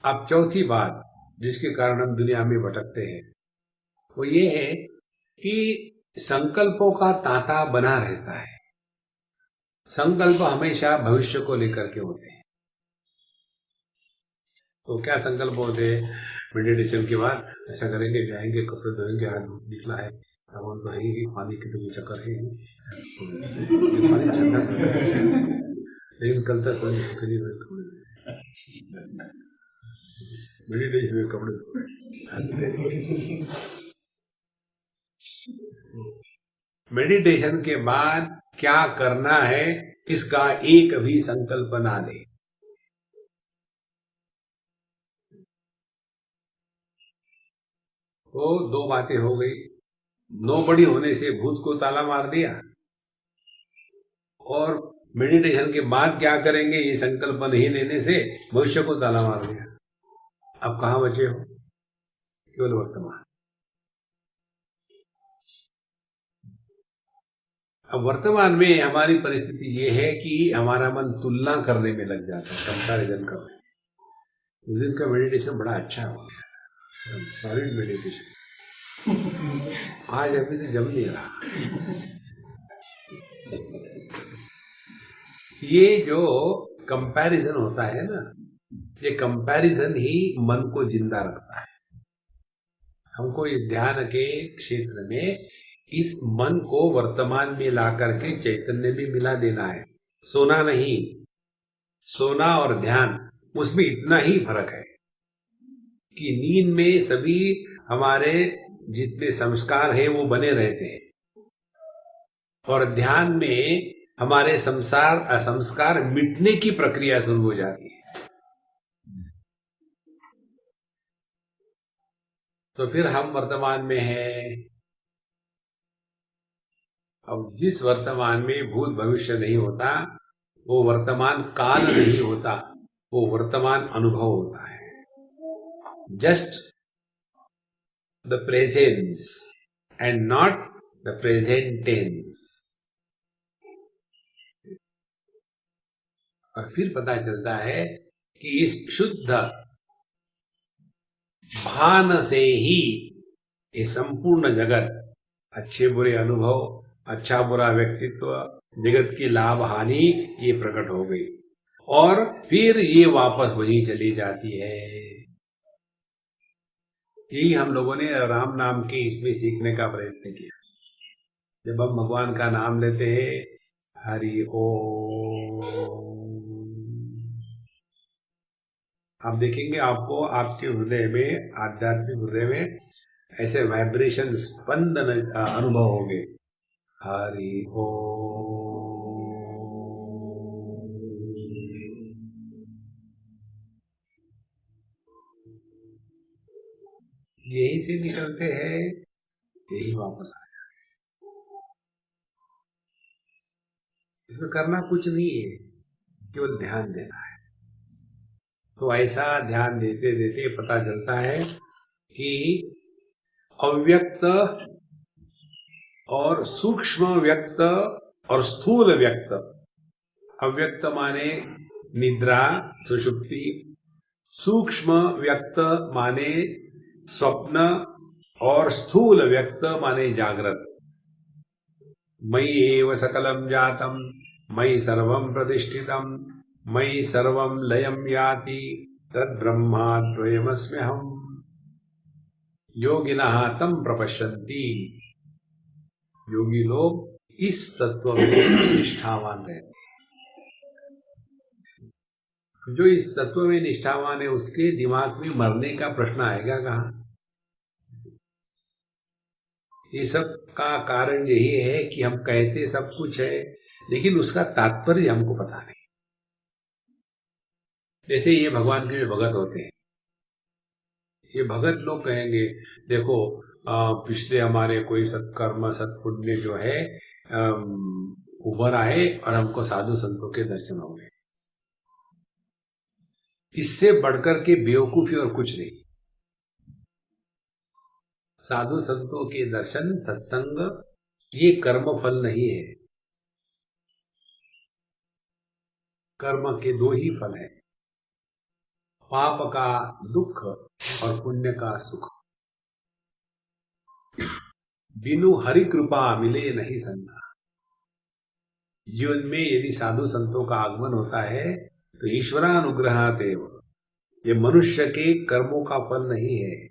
अब चौथी बात जिसके कारण हम दुनिया में भटकते हैं, वो ये है कि संकल्पों का तांता बना रहता है। संकल्प हमेशा भविष्य को लेकर के होते हैं। तो क्या संकल्प होते हैं? मेडिटेशन के बाद ऐसा करेंगे, जाएंगे, कपड़े धोएंगे, हाथ धूप निकला है, सामान तो है ही, पानी की तो चक्कर है ही, ये पानी ठंडा कर है। लेकिन कल तक सोने के लिए मेडिटेशन में कपड़े धोए। मेडिटेशन के बाद क्या करना है, इसका एक भी संकल्प ना ले। तो दो बातें हो गई। नोबडी होने से भूत को ताला मार दिया, और मेडिटेशन के बाद क्या करेंगे ये संकल्प नहीं लेने से भविष्य को ताला मार दिया। अब कहां बचे हो? केवल वर्तमान। अब वर्तमान में हमारी परिस्थिति ये है कि हमारा मन तुलना करने में लग जाता है, कंपैरिजन करने में। उस दिन का मेडिटेशन बड़ा अच्छा हो गया, सॉलिड मेडिटेशन। आज अभी तो जम नहीं रहा। ये जो कंपैरिजन होता है ना, ये कंपैरिजन ही मन को जिंदा रखता है। हमको ये ध्यान के क्षेत्र में इस मन को वर्तमान में ला करके चैतन्य में मिला देना है, सोना नहीं। सोना और ध्यान, उसमें इतना ही फर्क है कि नींद में सभी हमारे जितने संस्कार हैं वो बने रहते हैं, और ध्यान में हमारे संस्कार मिटने की प्रक्रिया शुरू हो जाती है। तो फिर हम वर्तमान में हैं। अब जिस वर्तमान में भूत भविष्य नहीं होता, वो वर्तमान काल नहीं होता, वो वर्तमान अनुभव होता है। Just the presence and not the present tense. और फिर पता चलता है कि इस शुद्ध भान से ही ये संपूर्ण जगत, अच्छे बुरे अनुभव, अच्छा बुरा व्यक्तित्व, जगत की लाभ हानि, ये प्रकट हो गई, और फिर ये वापस वही चली जाती है। यही हम लोगों ने राम नाम के इसमें सीखने का प्रयत्न किया। जब हम भगवान का नाम लेते हैं, हरि ओम, आप देखेंगे आपको आपके हृदय में, आध्यात्मिक हृदय में ऐसे वाइब्रेशन, स्पंदन अनुभव होंगे। हरि ओम। यही से निकलते हैं, यही वापस आए। इसमें करना कुछ नहीं है, केवल ध्यान देना है। तो ऐसा ध्यान देते देते पता चलता है कि अव्यक्त और सूक्ष्म व्यक्त और स्थूल व्यक्त। अव्यक्त माने निद्रा, सुषुप्ति। सूक्ष्म व्यक्त माने स्वप्न और स्थूल व्यक्त माने जागृत। मयि एव सकलं जातम मयि सर्वं प्रतिष्ठितम मयि सर्वं लयं याति तद्ब्रह्माद्वयमस्म्यहम् योगिनः तं प्रपश्यन्ति। योगी लोग इस तत्व में निष्ठावान रहते हैं। जो इस तत्व में निष्ठावान है उसके दिमाग में मरने का प्रश्न आएगा कहाँ? ये सब का कारण यही है कि हम कहते सब कुछ है लेकिन उसका तात्पर्य हमको पता नहीं। जैसे ये भगवान के भगत होते हैं, ये भगत लोग कहेंगे देखो पिछले हमारे कोई सत्कर्म सत्पुण्य जो है उभर आए और हमको साधु संतों के दर्शन हो गए। इससे बढ़कर के बेवकूफी और कुछ नहीं। साधु संतों के दर्शन सत्संग ये कर्म फल नहीं है। कर्म के दो ही फल है, पाप का दुख और पुण्य का सुख। बिनु हरि कृपा मिले नहीं संता। जीवन में यदि साधु संतों का आगमन होता है तो ईश्वरानुग्रहादेव, ये मनुष्य के कर्मों का फल नहीं है।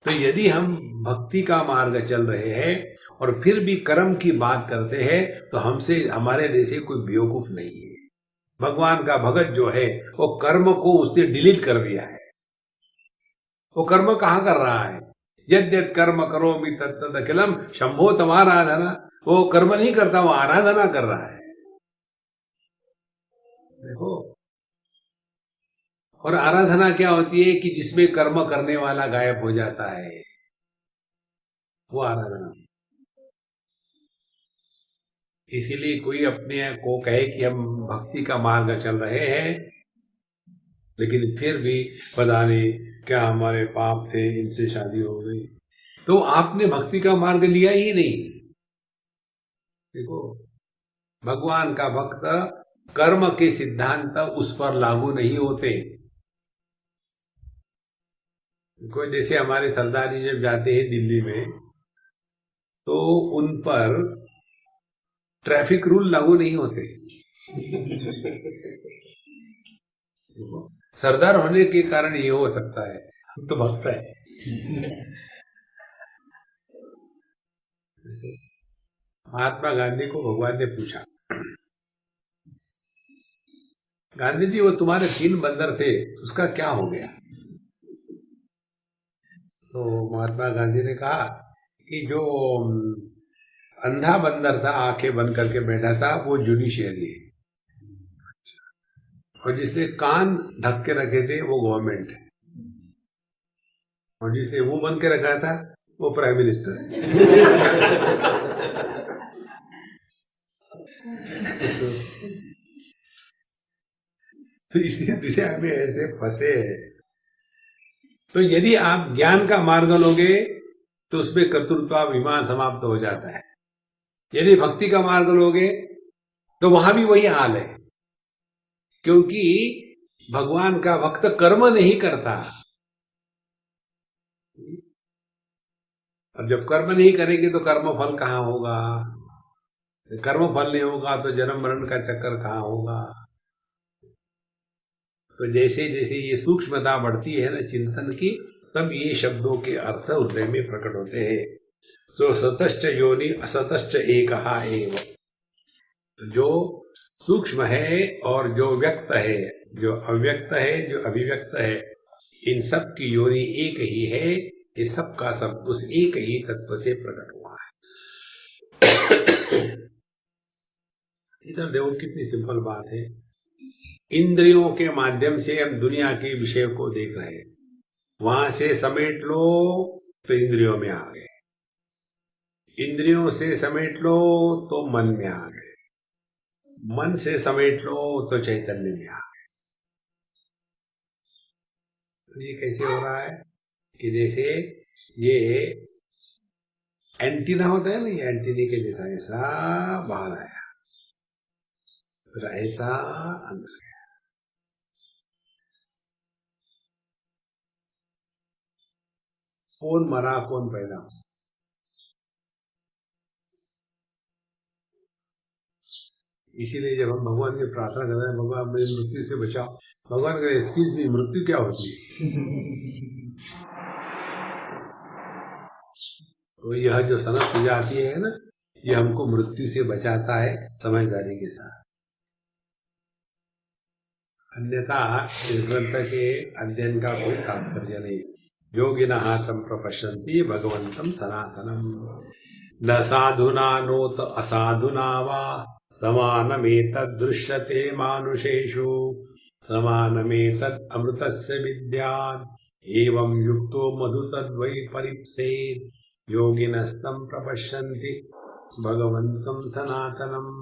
तो यदि हम भक्ति का मार्ग चल रहे हैं और फिर भी कर्म की बात करते हैं तो हमसे हमारे जैसे कोई बेवकूफ नहीं है। भगवान का भगत जो है वो कर्म को उसने डिलीट कर दिया है। वो कर्म कहाँ कर रहा है? यद्यत् कर्म करोमि तत्तद् अखिलम शंभो तमाराधना। वो कर्म नहीं करता, वो आराधना कर रहा है। देखो, और आराधना क्या होती है कि जिसमें कर्म करने वाला गायब हो जाता है, वो आराधना। इसीलिए कोई अपने को कहे कि हम भक्ति का मार्ग चल रहे हैं लेकिन फिर भी पता नहीं क्या हमारे पाप थे, इनसे शादी हो गई, तो आपने भक्ति का मार्ग लिया ही नहीं। देखो, भगवान का भक्त कर्म के सिद्धांत उस पर लागू नहीं होते। कोई जैसे हमारे सरदार जी जब जाते हैं दिल्ली में तो उन पर ट्रैफिक रूल लागू नहीं होते। सरदार होने के कारण ये हो सकता है, तो भक्त है। महात्मा गांधी को भगवान ने पूछा, गांधी जी वो तुम्हारे 3 बंदर थे उसका क्या हो गया? तो महात्मा गांधी ने कहा कि जो अंधा बंदर था, आंखें बंद करके बैठा था, वो जुडिशियरी है, और जिसने कान ढक के रखे थे वो गवर्नमेंट है, और जिसने मुंह बंद के रखा था वो प्राइम मिनिस्टर है। तो इसी दुनिया में ऐसे फंसे हैं। तो यदि आप ज्ञान का मार्ग लोगे तो उसमें कर्तृत्वाभिमान समाप्त हो जाता है। यदि भक्ति का मार्ग लोगे तो वहां भी वही हाल है, क्योंकि भगवान का भक्त कर्म नहीं करता। अब जब कर्म नहीं करेंगे तो कर्म फल कहाँ होगा? कर्म फल नहीं होगा तो जन्म मरण का चक्कर कहाँ होगा? तो जैसे जैसे ये सूक्ष्मता बढ़ती है ना चिंतन की, तब ये शब्दों के अर्थ हृदय में प्रकट होते हैं। तो सतश्च योनि असतश्च एकहा एव। जो सूक्ष्म है और जो व्यक्त है, जो अव्यक्त है, जो अभिव्यक्त है, इन सब की योनि एक ही है। ये सब का सब उस एक ही तत्व से प्रकट हुआ है। इधर देखो कितनी सिंपल बात है। इंद्रियों के माध्यम से हम दुनिया के विषय को देख रहे हैं, वहां से समेट लो तो इंद्रियों में आ गए, इंद्रियों से समेट लो तो मन में आ गए, मन से समेट लो तो चैतन्य में आ। तो ये कैसे हो रहा है कि जैसे ये एंटीना होता है ना, ये एंटीने के जैसा ऐसा बाहर आया, फिर ऐसा अंदर गया। कौन मरा कौन पैदा हुआ? इसीलिए जब हम भगवान की प्रार्थना करते हैं, भगवान मेरी मृत्यु से बचाओ, भगवान का एक्सक्यूज भी, मृत्यु क्या होती है? तो यह जो सनत पूजा आती है ना, ये हमको मृत्यु से बचाता है समझदारी के साथ। अन्यथा इस ग्रंथ के अध्ययन का कोई तात्पर्य नहीं। योगिनः तं प्रपश्यन्ति भगवन्तं सनातनम् न साधुना नोत असाधुना वा समानमेतद् दृश्यते मानुषेषु समानमेतद् अमृतस्य विद्यात् एवं युक्तो मधु तद्वै परिप्सेत् योगिनस्तं प्रपश्यन्ति भगवन्तं सनातनम्।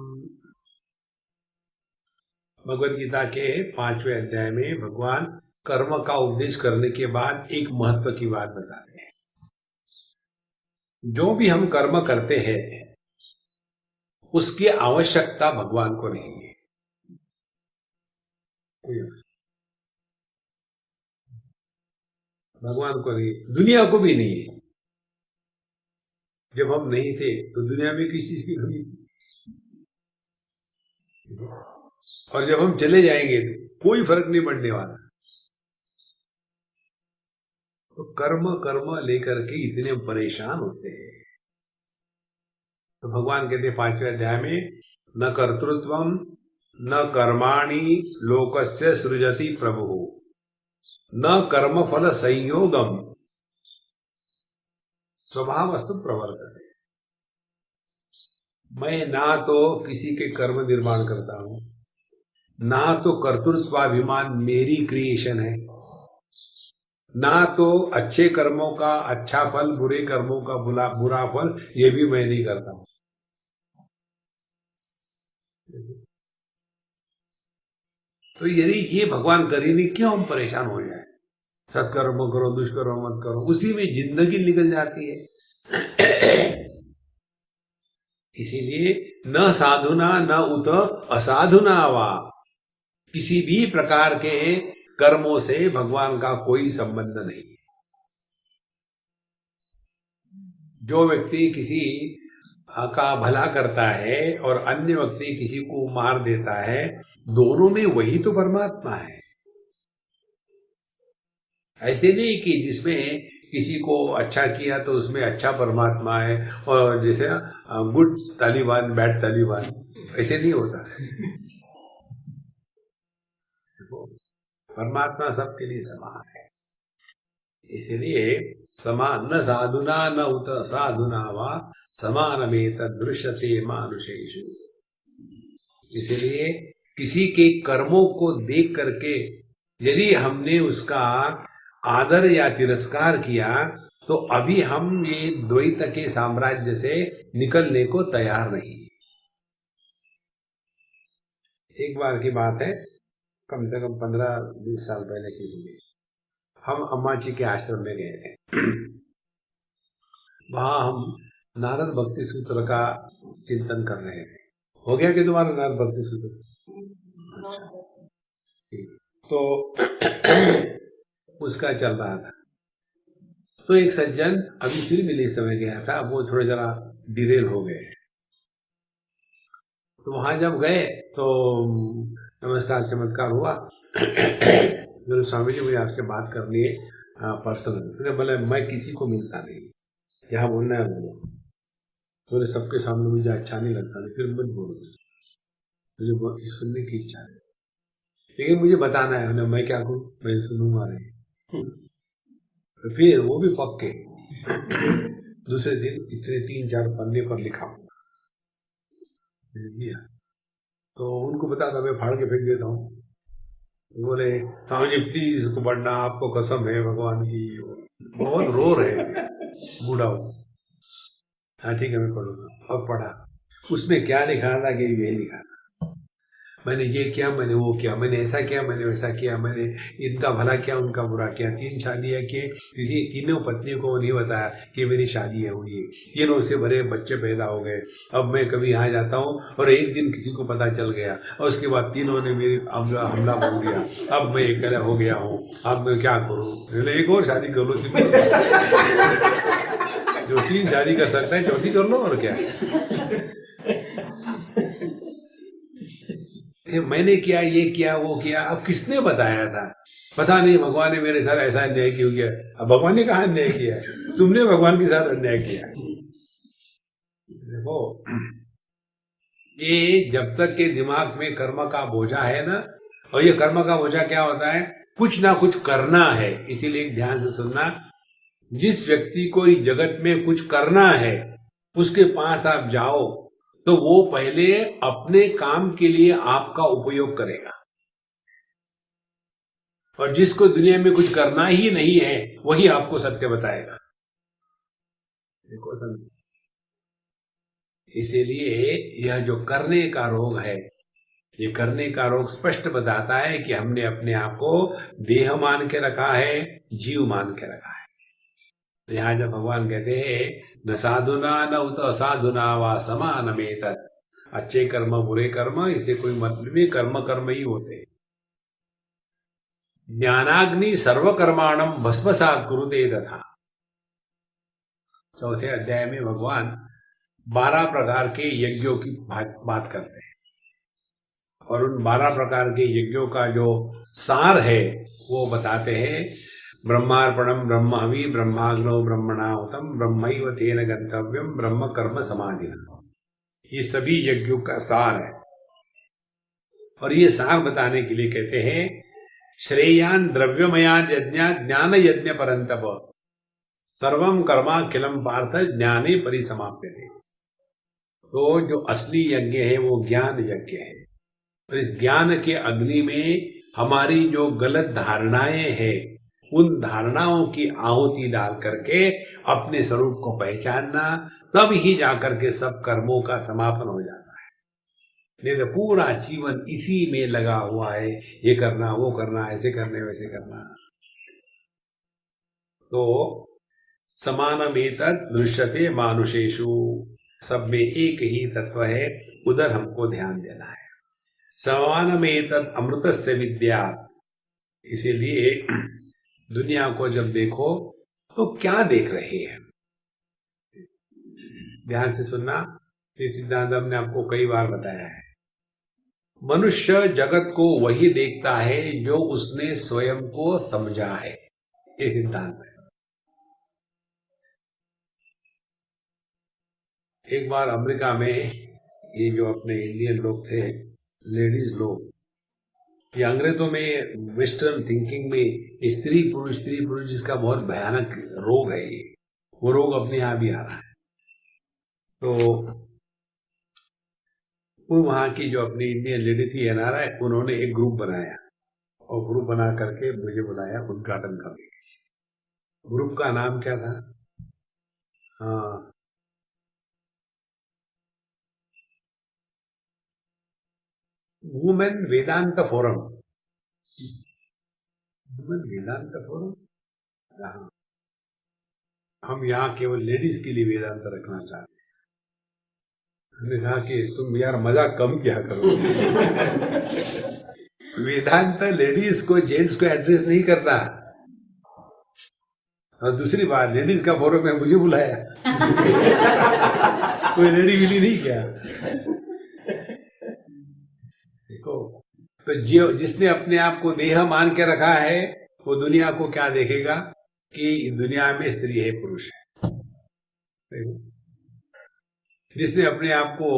भगवद गीता के 5वें अध्याय में भगवान कर्म का उपदेश करने के बाद एक महत्व की बात बताते हैं। जो भी हम कर्म करते हैं उसकी आवश्यकता भगवान को नहीं है। भगवान को नहीं, दुनिया को भी नहीं है। जब हम नहीं थे तो दुनिया में किस चीज की कमी थी, और जब हम चले जाएंगे तो कोई फर्क नहीं पड़ने वाला। तो कर्म लेकर के इतने परेशान होते हैं। तो भगवान कहते 5वें अध्याय में न कर्तृत्वम न कर्माणि लोकस्य सृजति प्रभु न कर्म फल संयोगम स्वभावस्तु प्रवर्तते। मैं ना तो किसी के कर्म निर्माण करता हूं, ना तो कर्तृत्वाभिमान मेरी क्रिएशन है, ना तो अच्छे कर्मों का अच्छा फल, बुरे कर्मों का बुरा फल, ये भी मैं नहीं करता हूं। तो यदि ये भगवान करे नहीं, क्यों हम परेशान हो जाए? सत्कर्म करो, दुष्कर्म मत करो, उसी में जिंदगी निकल जाती है। इसीलिए न साधुना न उत असाधुना वा, किसी भी प्रकार के कर्मों से भगवान का कोई संबंध नहीं है। जो व्यक्ति किसी का भला करता है और अन्य व्यक्ति किसी को मार देता है, दोनों में वही तो परमात्मा है। ऐसे नहीं कि जिसमें किसी को अच्छा किया तो उसमें अच्छा परमात्मा है, और जैसे गुड तालिबान बैड तालिबान, ऐसे नहीं होता। परमात्मा सबके लिए समान है। इसलिए समान न साधुना न उत साधुना वा समानमेतद् दृश्यते मानुषेषु। इसलिए किसी के कर्मों को देख करके यदि हमने उसका आदर या तिरस्कार किया तो अभी हम ये द्वैत के साम्राज्य से निकलने को तैयार नहीं। एक बार की बात है, कम से कम 15-20 साल पहले की हुई। हम अम्मा जी के आश्रम में गए थे। वहां हम नारद भक्ति सूत्र का चिंतन कर रहे थे। हो गया कि तुम्हारा नारद भक्ति सूत्र? तो उसका चल रहा था। तो एक सज्जन अभी फिर मिले समय गया था, वो थोड़ा जरा डिरेल हो गए। तो वहां जब गए तो नमस्कार चमत्कार हुआ। मेरे स्वामी जी, मुझे आपसे बात करनी है पर्सनल। बोले मैं किसी को मिलता नहीं, यहाँ बोलना है बोलो। तो सबके सामने मुझे अच्छा नहीं लगता, फिर मत बोलो, मुझे सुनने की इच्छा है, लेकिन मुझे बताना है। मैं क्या करूं, मैं सुनूंगा नहीं। तो फिर वो भी पक्के दूसरे दिन इतने 3-4 पन्ने पर लिखा दिया। तो उनको बता था, मैं फाड़ के फेंक देता हूँ। बोले हाँ जी प्लीज इसको पढ़ना, आपको कसम है भगवान की। बहुत रो रहे बूढ़ा हो। हाँ ठीक है मैं पढ़ूंगा। और पढ़ा, उसमें क्या लिखा था कि ये लिखा था, मैंने ये किया, मैंने वो किया, मैंने ऐसा किया, मैंने वैसा किया, मैंने इनका भला किया, उनका बुरा किया, 3 शादियां की, किसी तीनों पत्नियों को नहीं बताया कि मेरी शादी है हुई, तीनों से भरे बच्चे पैदा हो गए। अब मैं कभी यहाँ जाता हूँ और एक दिन किसी को पता चल गया और उसके बाद तीनों ने मेरी हमला बोल दिया, अब मैं अकेला हो गया हूँ, अब मैं क्या करूँ? एक और शादी कर लो, जो 3 शादी कर सकता है 4थी कर लो, और क्या। मैंने किया, ये किया, वो किया, अब किसने बताया था? पता नहीं, भगवान ने मेरे साथ ऐसा अन्याय क्यों किया। अब भगवान ने कहा अन्याय किया है? तुमने भगवान के साथ अन्याय किया। देखो, ये जब तक के दिमाग में कर्म का बोझा है ना, और ये कर्म का बोझा क्या होता है? कुछ ना कुछ करना है। इसीलिए ध्यान से सुनना, जिस व्यक्ति को इस जगत में कुछ करना है उसके पास आप जाओ तो वो पहले अपने काम के लिए आपका उपयोग करेगा, और जिसको दुनिया में कुछ करना ही नहीं है वही आपको सत्य बताएगा। देखो समझ, इसीलिए यह जो करने का रोग है, ये करने का रोग स्पष्ट बताता है कि हमने अपने आप को देह मान के रखा है, जीव मान के रखा है। तो यहाँ जब भगवान कहते हैं न साधुना न उत असाधुना वा समानमेतत्, अच्छे कर्म बुरे कर्म इससे कोई मतलब नहीं, कर्म कर्म ही होते हैं। ज्ञानाग्नि सर्वकर्माणम भस्मसात् कुरुते तथा। 4थे अध्याय में भगवान 12 प्रकार के यज्ञों की बात करते हैं, और उन 12 प्रकार के यज्ञों का जो सार है वो बताते हैं। ब्रह्मार्पणम ब्रह्महवि ब्रह्माग्नो ब्रह्मणाहुतम ब्रह्मैव तेन गंतव्यम ब्रह्म कर्म समाधिना। ये सभी यज्ञों का सार है, और ये सार बताने के लिए कहते हैं श्रेयान द्रव्यमयान यज्ञ ज्ञान यज्ञ परंतप सर्वम कर्माखिलम पार्थ ज्ञाने परिसमाप्यते। तो जो असली यज्ञ है वो ज्ञान यज्ञ है, और इस ज्ञान के अग्नि में हमारी जो गलत धारणाएं हैं उन धारणाओं की आहुति डाल करके अपने स्वरूप को पहचानना, तब ही जाकर के सब कर्मों का समापन हो जाता है। नहीं तो पूरा जीवन इसी में लगा हुआ है, ये करना वो करना, ऐसे करने वैसे करना। तो समानमेतद् दृश्यते मानुषेषु, सब में एक ही तत्व है, उधर हमको ध्यान देना है। समानमेतद् अमृतस्य विद्यात्, इसीलिए दुनिया को जब देखो तो क्या देख रहे हैं? ध्यान से सुनना, ये सिद्धांत हमने आपको कई बार बताया है। मनुष्य जगत को वही देखता है जो उसने स्वयं को समझा है, ये सिद्धांत है। एक बार अमेरिका में ये जो अपने इंडियन लोग थे, लेडीज लोग, ये अंग्रेजों में वेस्टर्न थिंकिंग में स्त्री पुरुष जिसका बहुत भयानक रोग है, ये वो रोग अपने यहाँ भी आ रहा है। तो वो वहाँ की जो अपनी इंडियन लेडी थी एनआरआई, उन्होंने एक ग्रुप बनाया, और ग्रुप बना करके मुझे बुलाया उद्घाटन करने। ग्रुप का नाम क्या था? हाँ, वुमेन वेदांत फोरम। वुमेन वेदांत फोरम, हाँ, हम यहाँ केवल लेडीज के लिए वेदांत रखना चाहते हैं। हमने कहा कि तुम यार मजाक कम क्या करो। वेदांत लेडीज को जेंट्स को एड्रेस नहीं करता। और दूसरी बात, लेडीज का फोरम में मुझे बुलाया। कोई लेडी मिली नहीं क्या? देखो, तो जिसने अपने आप को देह मान के रखा है वो दुनिया को क्या देखेगा कि दुनिया में स्त्री है पुरुष है। जिसने अपने आप को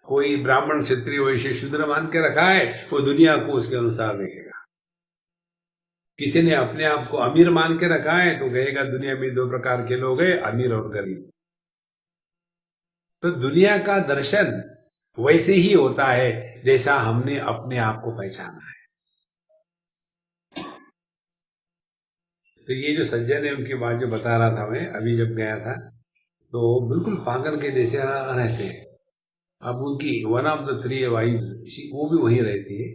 कोई ब्राह्मण क्षत्रिय वैश्य शूद्र मान के रखा है वो दुनिया को उसके अनुसार देखेगा। किसी ने अपने आप को अमीर मान के रखा है तो कहेगा दुनिया में 2 प्रकार के लोग हैं, अमीर और गरीब। तो दुनिया का दर्शन वैसे ही होता है जैसा हमने अपने आप को पहचाना है। तो ये जो सज्जन है उनकी बात जो बता रहा था मैं अभी जब गया था, तो बिल्कुल पागल के जैसे रहते हैं। अब उनकी वन ऑफ द 3 वाइफ्स वो भी वहीं रहती है,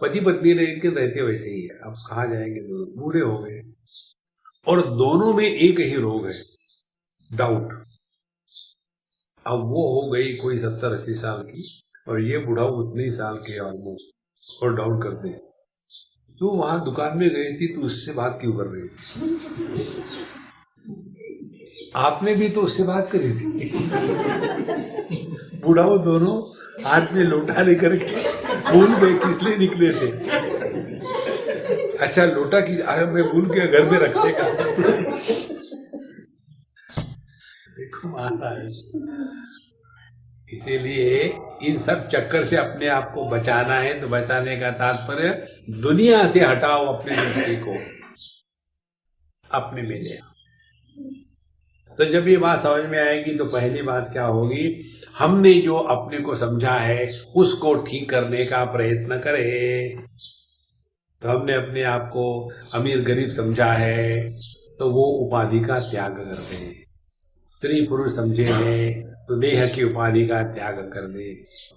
पति पत्नी रहते वैसे ही है। अब कहाँ जाएंगे, दोनों बूढ़े हो गए और दोनों में एक ही रोग है, डाउट। अब वो हो गई कोई 70-80 साल की और ये बूढ़ा उतने ही साल के ऑलमोस्ट, और डाउट करते हैं। तू वहां दुकान में गई थी, तू उससे बात क्यों कर रही थी? आपने भी तो उससे बात करी थी। बूढ़ा वो दोनों हाथ में लोटा लेकर के भूल गए किस लिए निकले थे। अच्छा लोटा की, अरे मैं भूल गया घर में रखने का। देखो महाराज, इसीलिए इन सब चक्कर से अपने आप को बचाना है तो बचाने का तात्पर्य दुनिया से हटाओ अपने दृष्टि को, अपने में ले आओ। तो जब ये बात समझ में आएगी तो पहली बात क्या होगी, हमने जो अपने को समझा है उसको ठीक करने का प्रयत्न करें। तो हमने अपने आप को अमीर गरीब समझा है तो वो उपाधि का त्याग कर दें। स्त्री पुरुष समझे हैं तो देह की उपाधि का त्याग कर दे।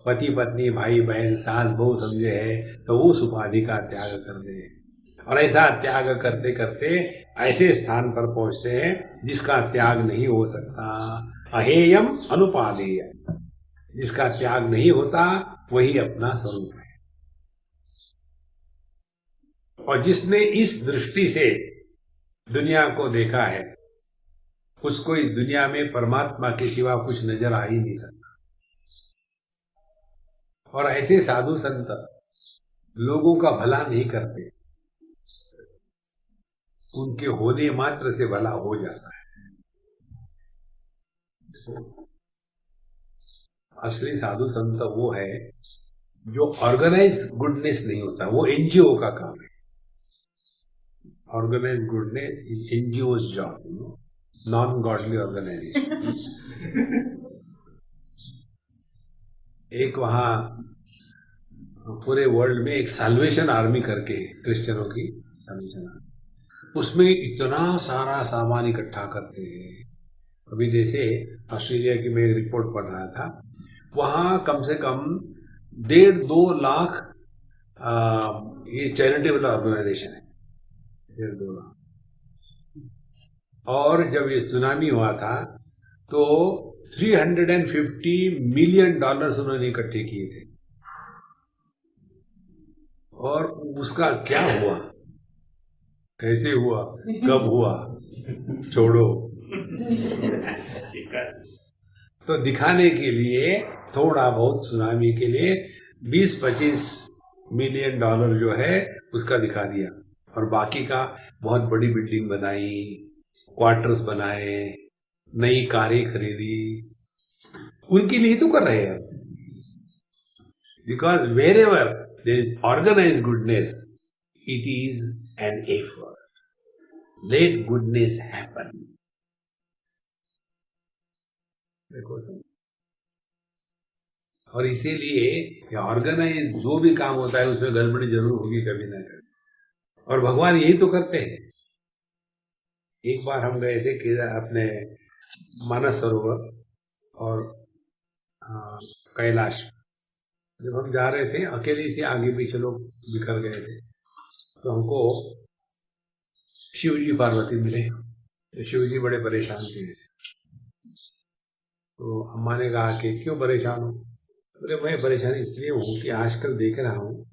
पति पत्नी भाई बहन सास बहू समझे हैं तो उस उपाधि का त्याग कर दे। और ऐसा त्याग करते करते ऐसे स्थान पर पहुंचते हैं जिसका त्याग नहीं हो सकता। अहेयम अनुपादेय, जिसका त्याग नहीं होता वही अपना स्वरूप है। और जिसने इस दृष्टि से दुनिया को देखा है उसको इस दुनिया में परमात्मा के सिवा कुछ नजर आ ही नहीं सकता। और ऐसे साधु संत लोगों का भला नहीं करते, उनके होने मात्र से भला हो जाता है। असली साधु संत वो है जो ऑर्गेनाइज गुडनेस नहीं होता, वो एनजीओ का काम है। Organize goodness is NGO's job, non godly organization. एक वहां पूरे वर्ल्ड में एक साल्वेशन आर्मी करके, क्रिश्चियनों की साल्वेशन आर्मी, उसमें इतना सारा सामान इकट्ठा करते हैं। अभी जैसे ऑस्ट्रेलिया की मैं एक रिपोर्ट पढ़ रहा था, वहां कम से कम 1.5-2 लाख ये चैरिटेबल ऑर्गेनाइजेशन है, 1.5-2 लाख। और जब ये सुनामी हुआ था तो $350 मिलियन उन्होंने इकट्ठे किए थे। और उसका क्या हुआ, कैसे हुआ, कब हुआ, छोड़ो। तो दिखाने के लिए थोड़ा बहुत सुनामी के लिए 20-25 मिलियन डॉलर जो है उसका दिखा दिया, और बाकी का बहुत बड़ी बिल्डिंग बनाई, क्वार्टर्स बनाए, नई कारें खरीदी, उनके लिए तो कर रहे हैं। Because wherever there is organise goodness it is an effort, let goodness happen. देखो सब, और इसीलिए ऑर्गेनाइज जो भी काम होता है उसमें गड़बड़ी जरूर होगी कभी ना कभी, और भगवान यही तो करते हैं। एक बार हम गए थे अपने मानस सरोवर और कैलाश। जब हम जा रहे थे, अकेले थे, आगे पीछे लोग बिखर गए थे, तो हमको शिवजी पार्वती मिले। शिवजी बड़े परेशान थे। तो अम्मा ने कहा कि क्यों परेशान हो? बोले मैं परेशान इसलिए हूँ कि आजकल देख रहा हूँ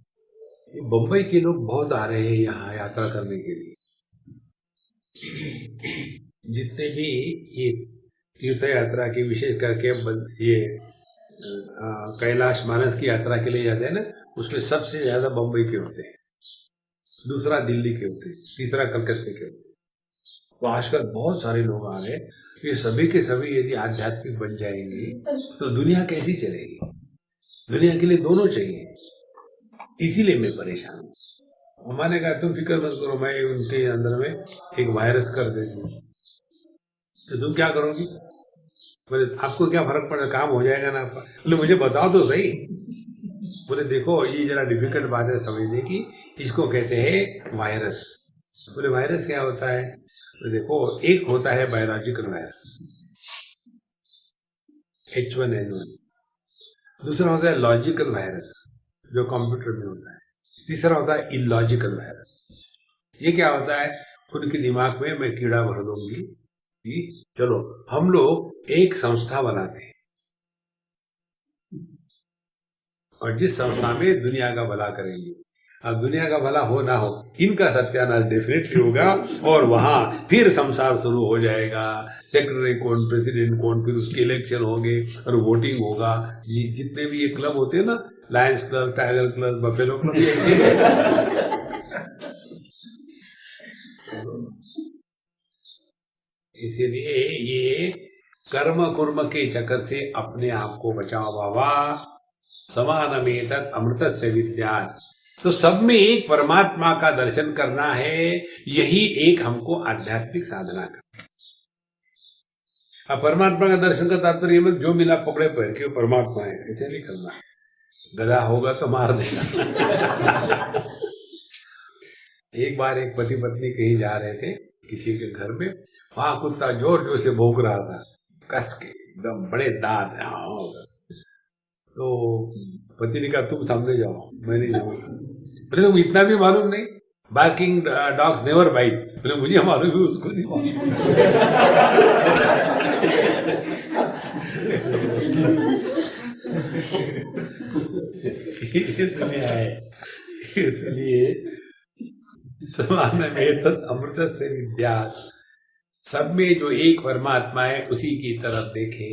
बम्बई के लोग बहुत आ रहे हैं यहाँ यात्रा करने के लिए। जितने भी ये तीर्थ यात्रा की, विशेष करके ये कैलाश मानस की यात्रा के लिए जाते हैं ना, उसमें सबसे ज्यादा बम्बई के होते हैं, दूसरा दिल्ली के होते हैं, तीसरा कलकत्ते के होते हैं। तो आजकल बहुत सारे लोग आ रहे हैं। ये सभी के सभी यदि आध्यात्मिक बन जाएंगे तो दुनिया कैसी चलेगी? दुनिया के लिए दोनों चाहिए, इसीलिए मैं परेशान हूँ। हमारे कहा तुम फिक्र मत करो, मैं उनके अंदर में एक वायरस कर देती हूँ, तो तुम क्या करोगी? बोले आपको क्या फर्क पड़ेगा, काम हो जाएगा ना आपका। बोले मुझे बताओ तो सही। बोले देखो ये जरा डिफिकल्ट बात है समझने की, इसको कहते हैं वायरस। बोले वायरस क्या होता है? तो देखो, एक होता है बायोलॉजिकल वायरस H1N1, दूसरा होता है लॉजिकल वायरस जो कंप्यूटर में होता है, तीसरा होता है इलॉजिकल वायरस। ये क्या होता है, उनके दिमाग में मैं कीड़ा भर दूंगी कि चलो हम लोग एक संस्था बनाते हैं और जिस संस्था में दुनिया का भला करेंगे। अब दुनिया का भला हो ना हो, इनका सत्यानाश डेफिनेटली होगा और वहां फिर संसार शुरू हो जाएगा। सेक्रेटरी कौन, प्रेसिडेंट कौन, फिर उसके इलेक्शन होंगे और वोटिंग होगा। ये जितने भी ये क्लब होते हैं ना, Lions club, tiger club, buffalo club, इसीलिए ये कर्म कुर्म के चक्कर से अपने आप को बचाओ बाबा। समानमेतत् अमृतस्य विद्यात्। तो सब में एक परमात्मा का दर्शन करना है, यही एक हमको आध्यात्मिक साधना करना। अब परमात्मा का दर्शन का तात्पर्य में जो मिला पकड़े पहन के परमात्मा है, ऐसे नहीं करना। गधा होगा तो मार देगा। एक बार एक पति पत्नी कहीं जा रहे थे किसी के घर में, वहां कुत्ता जोर जोर से भौंक रहा था, कस के एकदम बड़े दांत। तो पति ने कहा तुम सामने जाओ, मैं नहीं जाऊंगा। बोले तुम इतना भी मालूम नहीं, बार्किंग डॉग्स नेवर बाइट। बोले मुझे मालूम है, उसको नहीं मालूम। ये दुनिया है। इसलिए समानमेतत् अमृतस्य विद्यात्, सब में जो एक परमात्मा है उसी की तरफ देखे।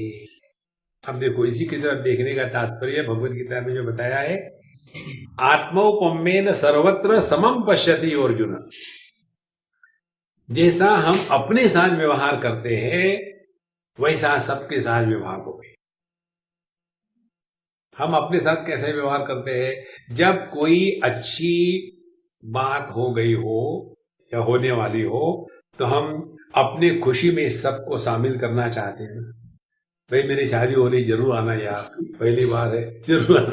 हम देखो, इसी की तरफ देखने का तात्पर्य भगवद गीता में जो बताया है, आत्मौपम्येन सर्वत्र समम पश्यति अर्जुन। जैसा हम अपने साथ व्यवहार करते हैं वैसा सबके साथ व्यवहार हो। हम अपने साथ कैसे व्यवहार करते हैं, जब कोई अच्छी बात हो गई हो या होने वाली हो तो हम अपने खुशी में सबको शामिल करना चाहते हैं। भाई मेरी शादी हो रही, जरूर आना यार, पहली बार है, जरूर आना।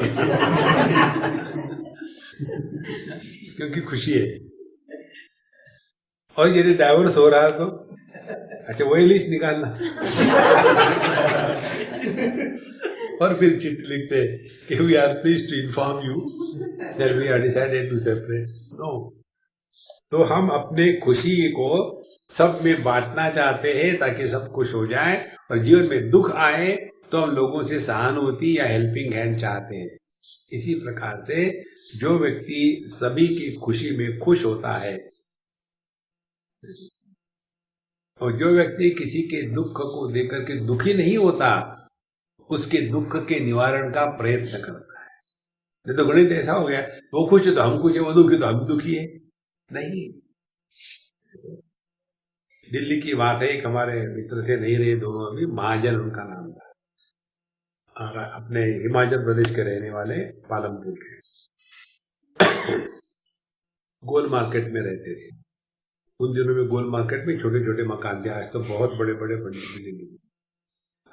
क्योंकि खुशी है। और यदि डाइवोर्स हो रहा है तो अच्छा वही लिस्ट निकालना। और फिर चिट्ठी लिखते कि we are pleased to inform you that we are decided to separate. No, तो हम अपने खुशी को सब में बांटना चाहते हैं ताकि सब खुश हो जाए, और जीवन में दुख आए तो हम लोगों से सहानुभूति या हेल्पिंग हैंड चाहते हैं। इसी प्रकार से जो व्यक्ति सभी की खुशी में खुश होता है और जो व्यक्ति किसी के दुख को देख करके दुखी नहीं होता, उसके दुख के निवारण का प्रयत्न करता है। नहीं तो गणित ऐसा हो गया, वो खुश है तो हम खुश है, वो दुखी तो हम दुखी है। नहीं, दिल्ली की बात है, एक हमारे मित्र थे, नहीं रहे दोनों अभी, महाजन उनका नाम था, और अपने हिमाचल प्रदेश के रहने वाले, पालमपुर के। गोल मार्केट में रहते थे। उन दिनों में गोल मार्केट में छोटे छोटे मकान थे, आज तो बहुत बड़े बड़े बिल्डिंग।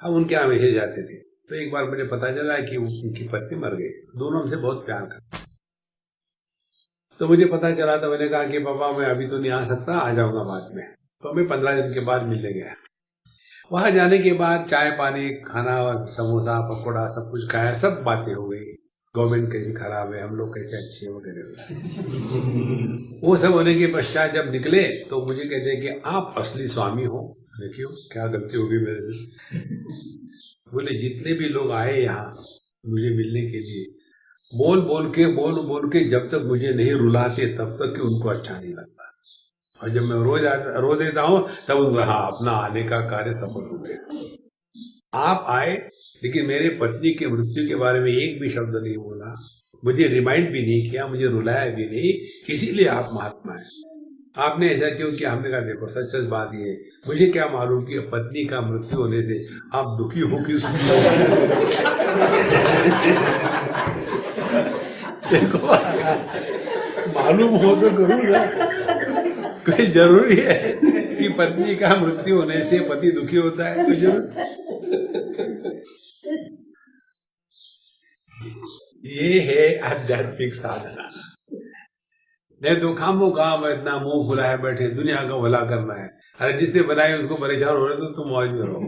हम उनके हमेशा जाते थे। तो एक बार मुझे पता चला कि उनकी पत्नी मर गई। दोनों हमसे बहुत प्यार करते। तो मुझे पता चला तो मैंने कहा कि पापा मैं अभी तो नहीं आ सकता, आ जाऊंगा बाद में। तो मैं 15 दिन के बाद मिलने गया। वहां जाने के बाद चाय पानी, खाना, समोसा, पकौड़ा सब कुछ खाया, सब बातें हो गई। गवर्नमेंट कैसी खराब है, हम लोग कैसे अच्छे हो गए। वो सब होने के पश्चात जब निकले तो मुझे कहते हैं कि आप असली स्वामी हो। देखियो क्या गलती होगी मेरे से। बोले जितने भी लोग आए यहाँ मुझे मिलने के लिए, बोल बोल के जब तक मुझे नहीं रुलाते तब तक कि उनको अच्छा नहीं लगता, और जब मैं रो देता हूँ तब उनको हाँ अपना आने का कार्य सफल हो गया। आप आए लेकिन मेरे पत्नी के मृत्यु के बारे में एक भी शब्द नहीं बोला, मुझे रिमाइंड भी नहीं किया, मुझे रुलाया भी नहीं, इसीलिए आप महात्मा हैं। आपने ऐसा क्यों किया? हमने कहा देखो सच सच बात ये, मुझे क्या मालूम कि पत्नी का मृत्यु होने से आप दुखी हो कि देखो मालूम हो तो जरूर है, कोई जरूरी है कि पत्नी का मृत्यु होने से पति दुखी होता है? कोई जरूर? ये है आध्यात्मिक साधना। नहीं तो खामो काम इतना मुंह फुलाए बैठे, दुनिया का भला करना है। अरे जिसने बनाए उसको परेशान हो रहे तो तुम मौज में रहो।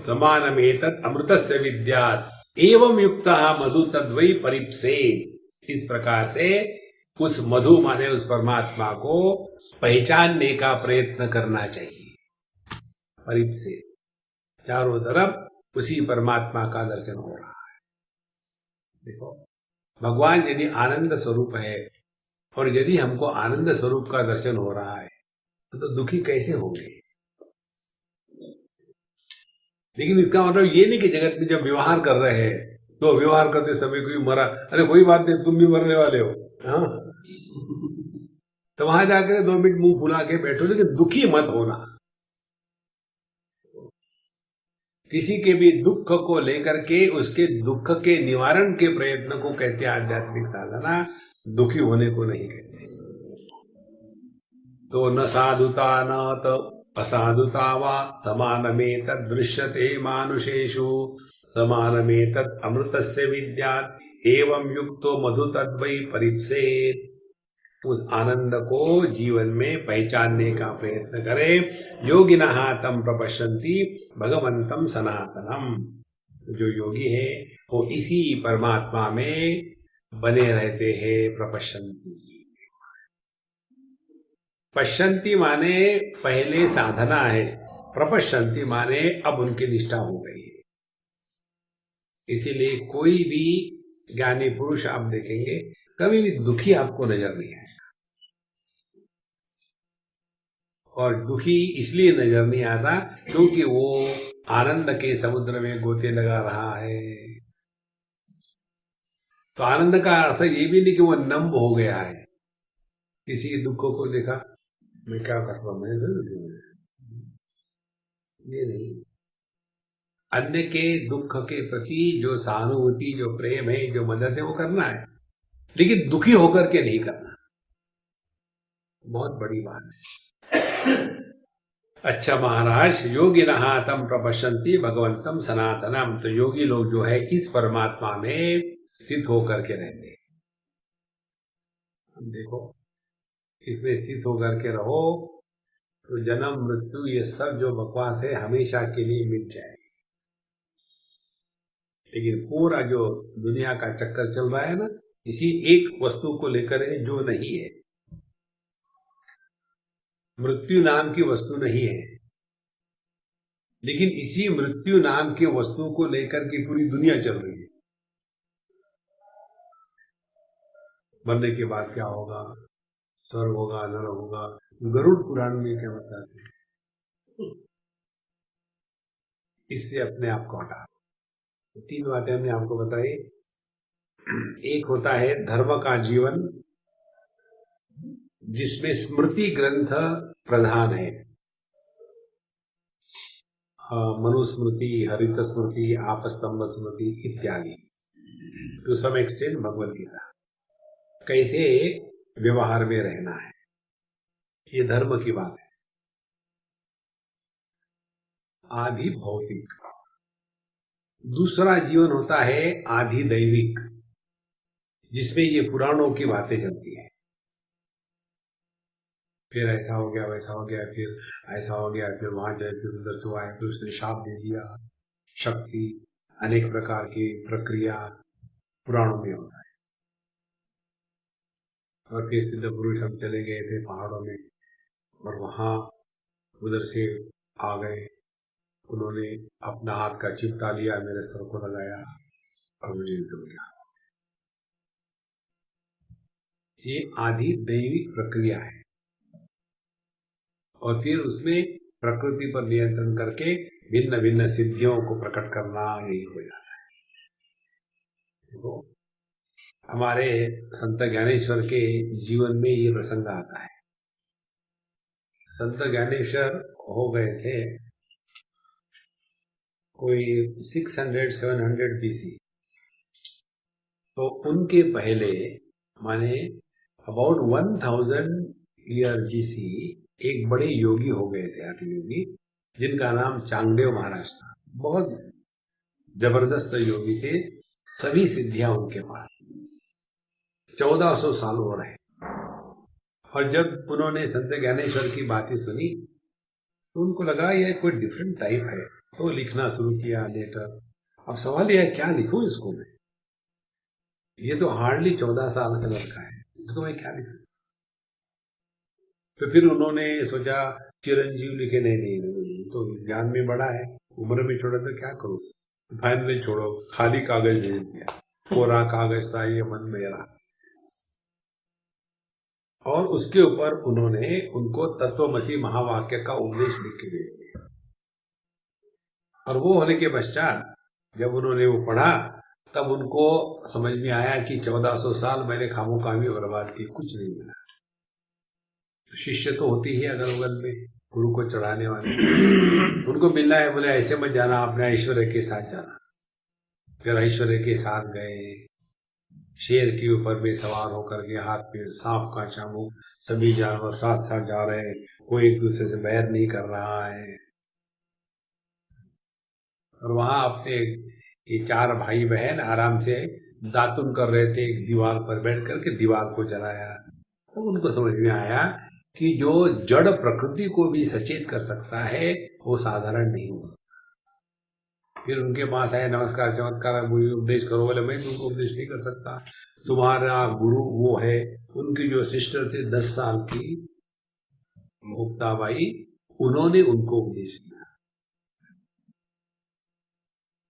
समानमेतत् अमृतस्य विद्यात्। एवं युक्तः मधु तद्वै परिप्सेत्। इस प्रकार से उस मधु माने उस परमात्मा को पहचानने का प्रयत्न करना चाहिए। परिप्सेत्, चारों तरफ उसी परमात्मा का दर्शन हो रहा है। देखो, भगवान यदि आनंद स्वरूप है और यदि हमको आनंद स्वरूप का दर्शन हो रहा है तो दुखी कैसे होंगे? लेकिन इसका मतलब ये नहीं कि जगत में जब व्यवहार कर रहे हैं तो व्यवहार करते समय कोई मरा, अरे कोई बात नहीं, तुम भी मरने वाले हो, हाँ? तो वहां जाकर 2 मिनट मुंह फुला के बैठो, लेकिन दुखी मत होना। किसी के भी दुख को लेकर के उसके दुख के निवारण के प्रयत्न को कहते हैं आध्यात्मिक साधना, दुखी होने को नहीं कहते। तो न साधुता न तो असाधुता वा समानमेतद् दृश्यते मानुषेषु समानमेतद् अमृतस्य विद्यात् एवं युक्तो मधु तद्वै परिप्सेत्। उस आनंद को जीवन में पहचानने का प्रयत्न करें। योगिनः तं प्रपश्यन्ति भगवन्तं सनातनम। जो योगी है वो इसी परमात्मा में बने रहते हैं। प्रपश्यन्ति, पश्यन्ति माने पहले साधना है, प्रपश्यन्ति माने अब उनकी निष्ठा हो गई है। इसीलिए कोई भी ज्ञानी पुरुष आप देखेंगे कभी भी दुखी आपको नजर नहीं आएगा। और दुखी इसलिए नजर नहीं आता क्योंकि वो आनंद के समुद्र में गोते लगा रहा है। तो आनंद का अर्थ ये भी नहीं कि वो नम्ब हो गया है। किसी के दुखों को देखा, मैं क्या कर रहा हूं, ये नहीं। अन्य के दुख के प्रति जो सहानुभूति, जो प्रेम है, जो मदद है, वो करना है, लेकिन दुखी होकर के नहीं करना। बहुत बड़ी बात है। अच्छा महाराज, योगिनः तं प्रपश्यन्ति भगवन्तं सनातनम। तो योगी लोग जो है इस परमात्मा में स्थित होकर के रहते हैं। देखो, इसमें स्थित होकर के रहो तो जन्म मृत्यु ये सब जो बकवास है हमेशा के लिए मिट जाएगी। लेकिन पूरा जो दुनिया का चक्कर चल रहा है ना, इसी एक वस्तु को लेकर है जो नहीं है। मृत्यु नाम की वस्तु नहीं है, लेकिन इसी मृत्यु नाम की वस्तु को लेकर के पूरी दुनिया चल रही है। मरने के बाद क्या होगा, स्वर्ग होगा, नरक होगा, गरुड़ पुराण में क्या बताते हैं। इससे अपने आप को हटा। 3 बातें हमने आपको बताई। एक होता है धर्म का जीवन, जिसमें स्मृति ग्रंथ प्रधान है। मनुस्मृति, हरित स्मृति, आपस्तंभ स्मृति इत्यादि, to some extent Bhagavad Gita. कैसे व्यवहार में रहना है, ये धर्म की बात है। आधि भौतिक। दूसरा जीवन होता है आधि दैविक, जिसमें ये पुराणों की बातें चलती है। फिर ऐसा हो गया, वैसा हो गया, फिर ऐसा हो गया, फिर वहां जाए, फिर उधर से आए, फिर उसने शाप दे दिया। शक्ति, अनेक प्रकार की प्रक्रिया पुराणों में होता है। और फिर सिद्ध पुरुष हम चले गए थे पहाड़ों में और वहां उधर से आ गए, उन्होंने अपना हाथ का चिपटा लिया, मेरे सर को लगाया और मुझे निकल गया। ये आदि दैविक प्रक्रिया है। और फिर उसमें प्रकृति पर नियंत्रण करके भिन्न भिन्न सिद्धियों को प्रकट करना, यही हो जाता है। देखो, हमारे संत ज्ञानेश्वर के जीवन में ये प्रसंग आता है। संत ज्ञानेश्वर हो गए थे कोई 600-700 BC। तो उनके पहले माने अबाउट 1000 ईयर BC एक बड़े योगी हो गए थे, योगी, जिनका नाम चांगदेव महाराज था। बहुत जबरदस्त योगी थे, सभी सिद्धियां उनके पास। 1400 साल हो रहे। और जब उन्होंने संत ज्ञानेश्वर की बातें सुनी तो उनको लगा यह कोई डिफरेंट टाइप है, तो लिखना शुरू किया लेटर अब सवाल यह है क्या लिखूं इसको मैं, ये तो हार्डली 14 साल का लड़का है, इसको मैं क्या लिखूं। तो फिर उन्होंने सोचा चिरंजीव लिखे, नहीं तो ज्ञान में बड़ा है, उम्र में छोड़ा तो क्या करूं। फाइनली छोड़ो, खाली कागज भेज दिया, कोरा कागज था ये मन मेरा। और उसके ऊपर उन्होंने उनको तत्वमसी महावाक्य का उपदेश लिख के भेज दिया। और वो होने के पश्चात जब उन्होंने वो पढ़ा तब उनको समझ में आया कि 1400 साल मैंने खामोखामी बर्बाद की, कुछ नहीं मिला। शिष्य तो होती है अगल बगल में गुरु को चढ़ाने वाले, उनको मिलना है, बोले ऐसे मत जाना, अपने ऐश्वर्य के साथ जाना। फिर ऐश्वर्य के साथ गए, शेर के ऊपर में सवार होकर के, हाथ में सांप का चाबुक, सभी जानवर साथ साथ जा रहे हैं, कोई एक दूसरे से बैर नहीं कर रहा है। और वहां अपने ये 4 भाई बहन आराम से दातुन कर रहे थे, एक दीवार पर बैठ करके दीवार को जलाया। तो उनको समझ में आया कि जो जड़ प्रकृति को भी सचेत कर सकता है वो साधारण नहीं हो सकता। फिर उनके पास आए, नमस्कार चमत्कार मुझे उपदेश करो। बोले मैं तुमको उपदेश नहीं कर सकता, तुम्हारा गुरु वो है। उनकी जो सिस्टर थे 10 साल की मुक्ताबाई, उन्होंने उनको उपदेश किया।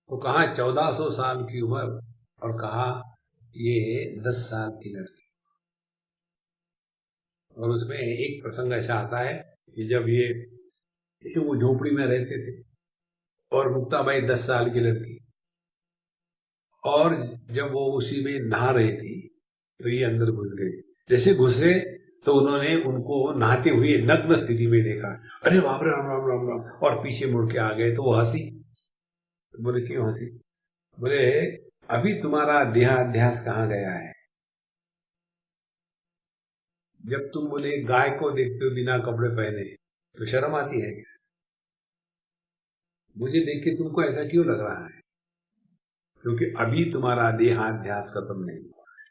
तो कहा 1400 साल की उम्र और कहा ये 10 साल की लड़की। और उसमें एक प्रसंग ऐसा आता है कि जब ये वो झोपड़ी में रहते थे और मुक्ताबाई 10 साल की लड़की, और जब वो उसी में नहा रही थी तो ये अंदर घुस गए। जैसे घुसे तो उन्होंने उनको नहाते हुए नग्न स्थिति में देखा। अरे बाप रे, राम राम राम राम, और पीछे मुड़ के आ गए। तो वो हंसी। बोले क्यों हंसी? बोले अभी तुम्हारा देहाध्यास कहाँ गया है? जब तुम बोले गाय को देखते हो बिना कपड़े पहने तो शर्म आती है क्या? मुझे देख के तुमको ऐसा क्यों लग रहा है? क्योंकि अभी तुम्हारा देहाध्यास खत्म नहीं हुआ है।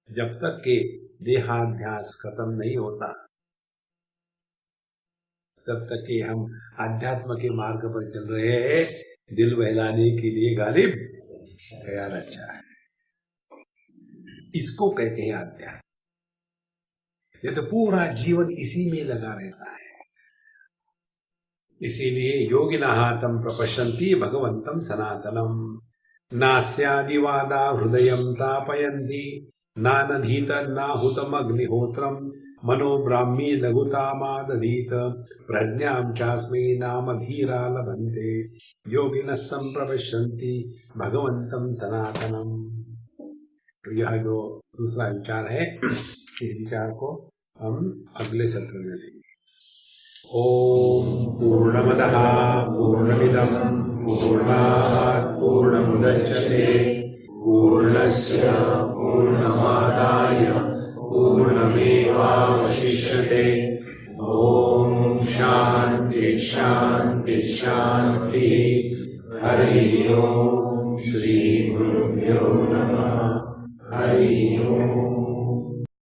जब तक के देहाध्यास खत्म नहीं होता तब तक के हम अध्यात्म के मार्ग पर चल रहे हैं। दिल बहलाने के लिए गालिब तैयार अच्छा है, इसको कहते हैं अध्यात्म। ये तो पूरा जीवन इसी में लगा रहता है। इसीलिए योगिनः तं प्रपश्यन्ति भगवन्तं सनातनम, नास्यादिवादा हृदयं तापयन्ति, नानधीत नाहुतम अग्निहोत्रम, मनो ब्राह्मी लघुतामादधीत, प्रज्ञां चास्मै नाम धीरा लभन्ते, योगिनः तं प्रपश्यन्ति भगवन्तं सनातनम। तो यह जो दूसरा विचार है, इस विचार को हम अगले सत्र में लेंगे। ओम पूर्णमदः पूर्णमिदं पूर्णात् पूर्णमुदच्यते, पूर्णस्य पूर्णमादाय पूर्णमेवावशिष्यते। ओम शांति शांति शांति। हरि ओम। श्री गुरुभ्यो नमः। हरि ओम।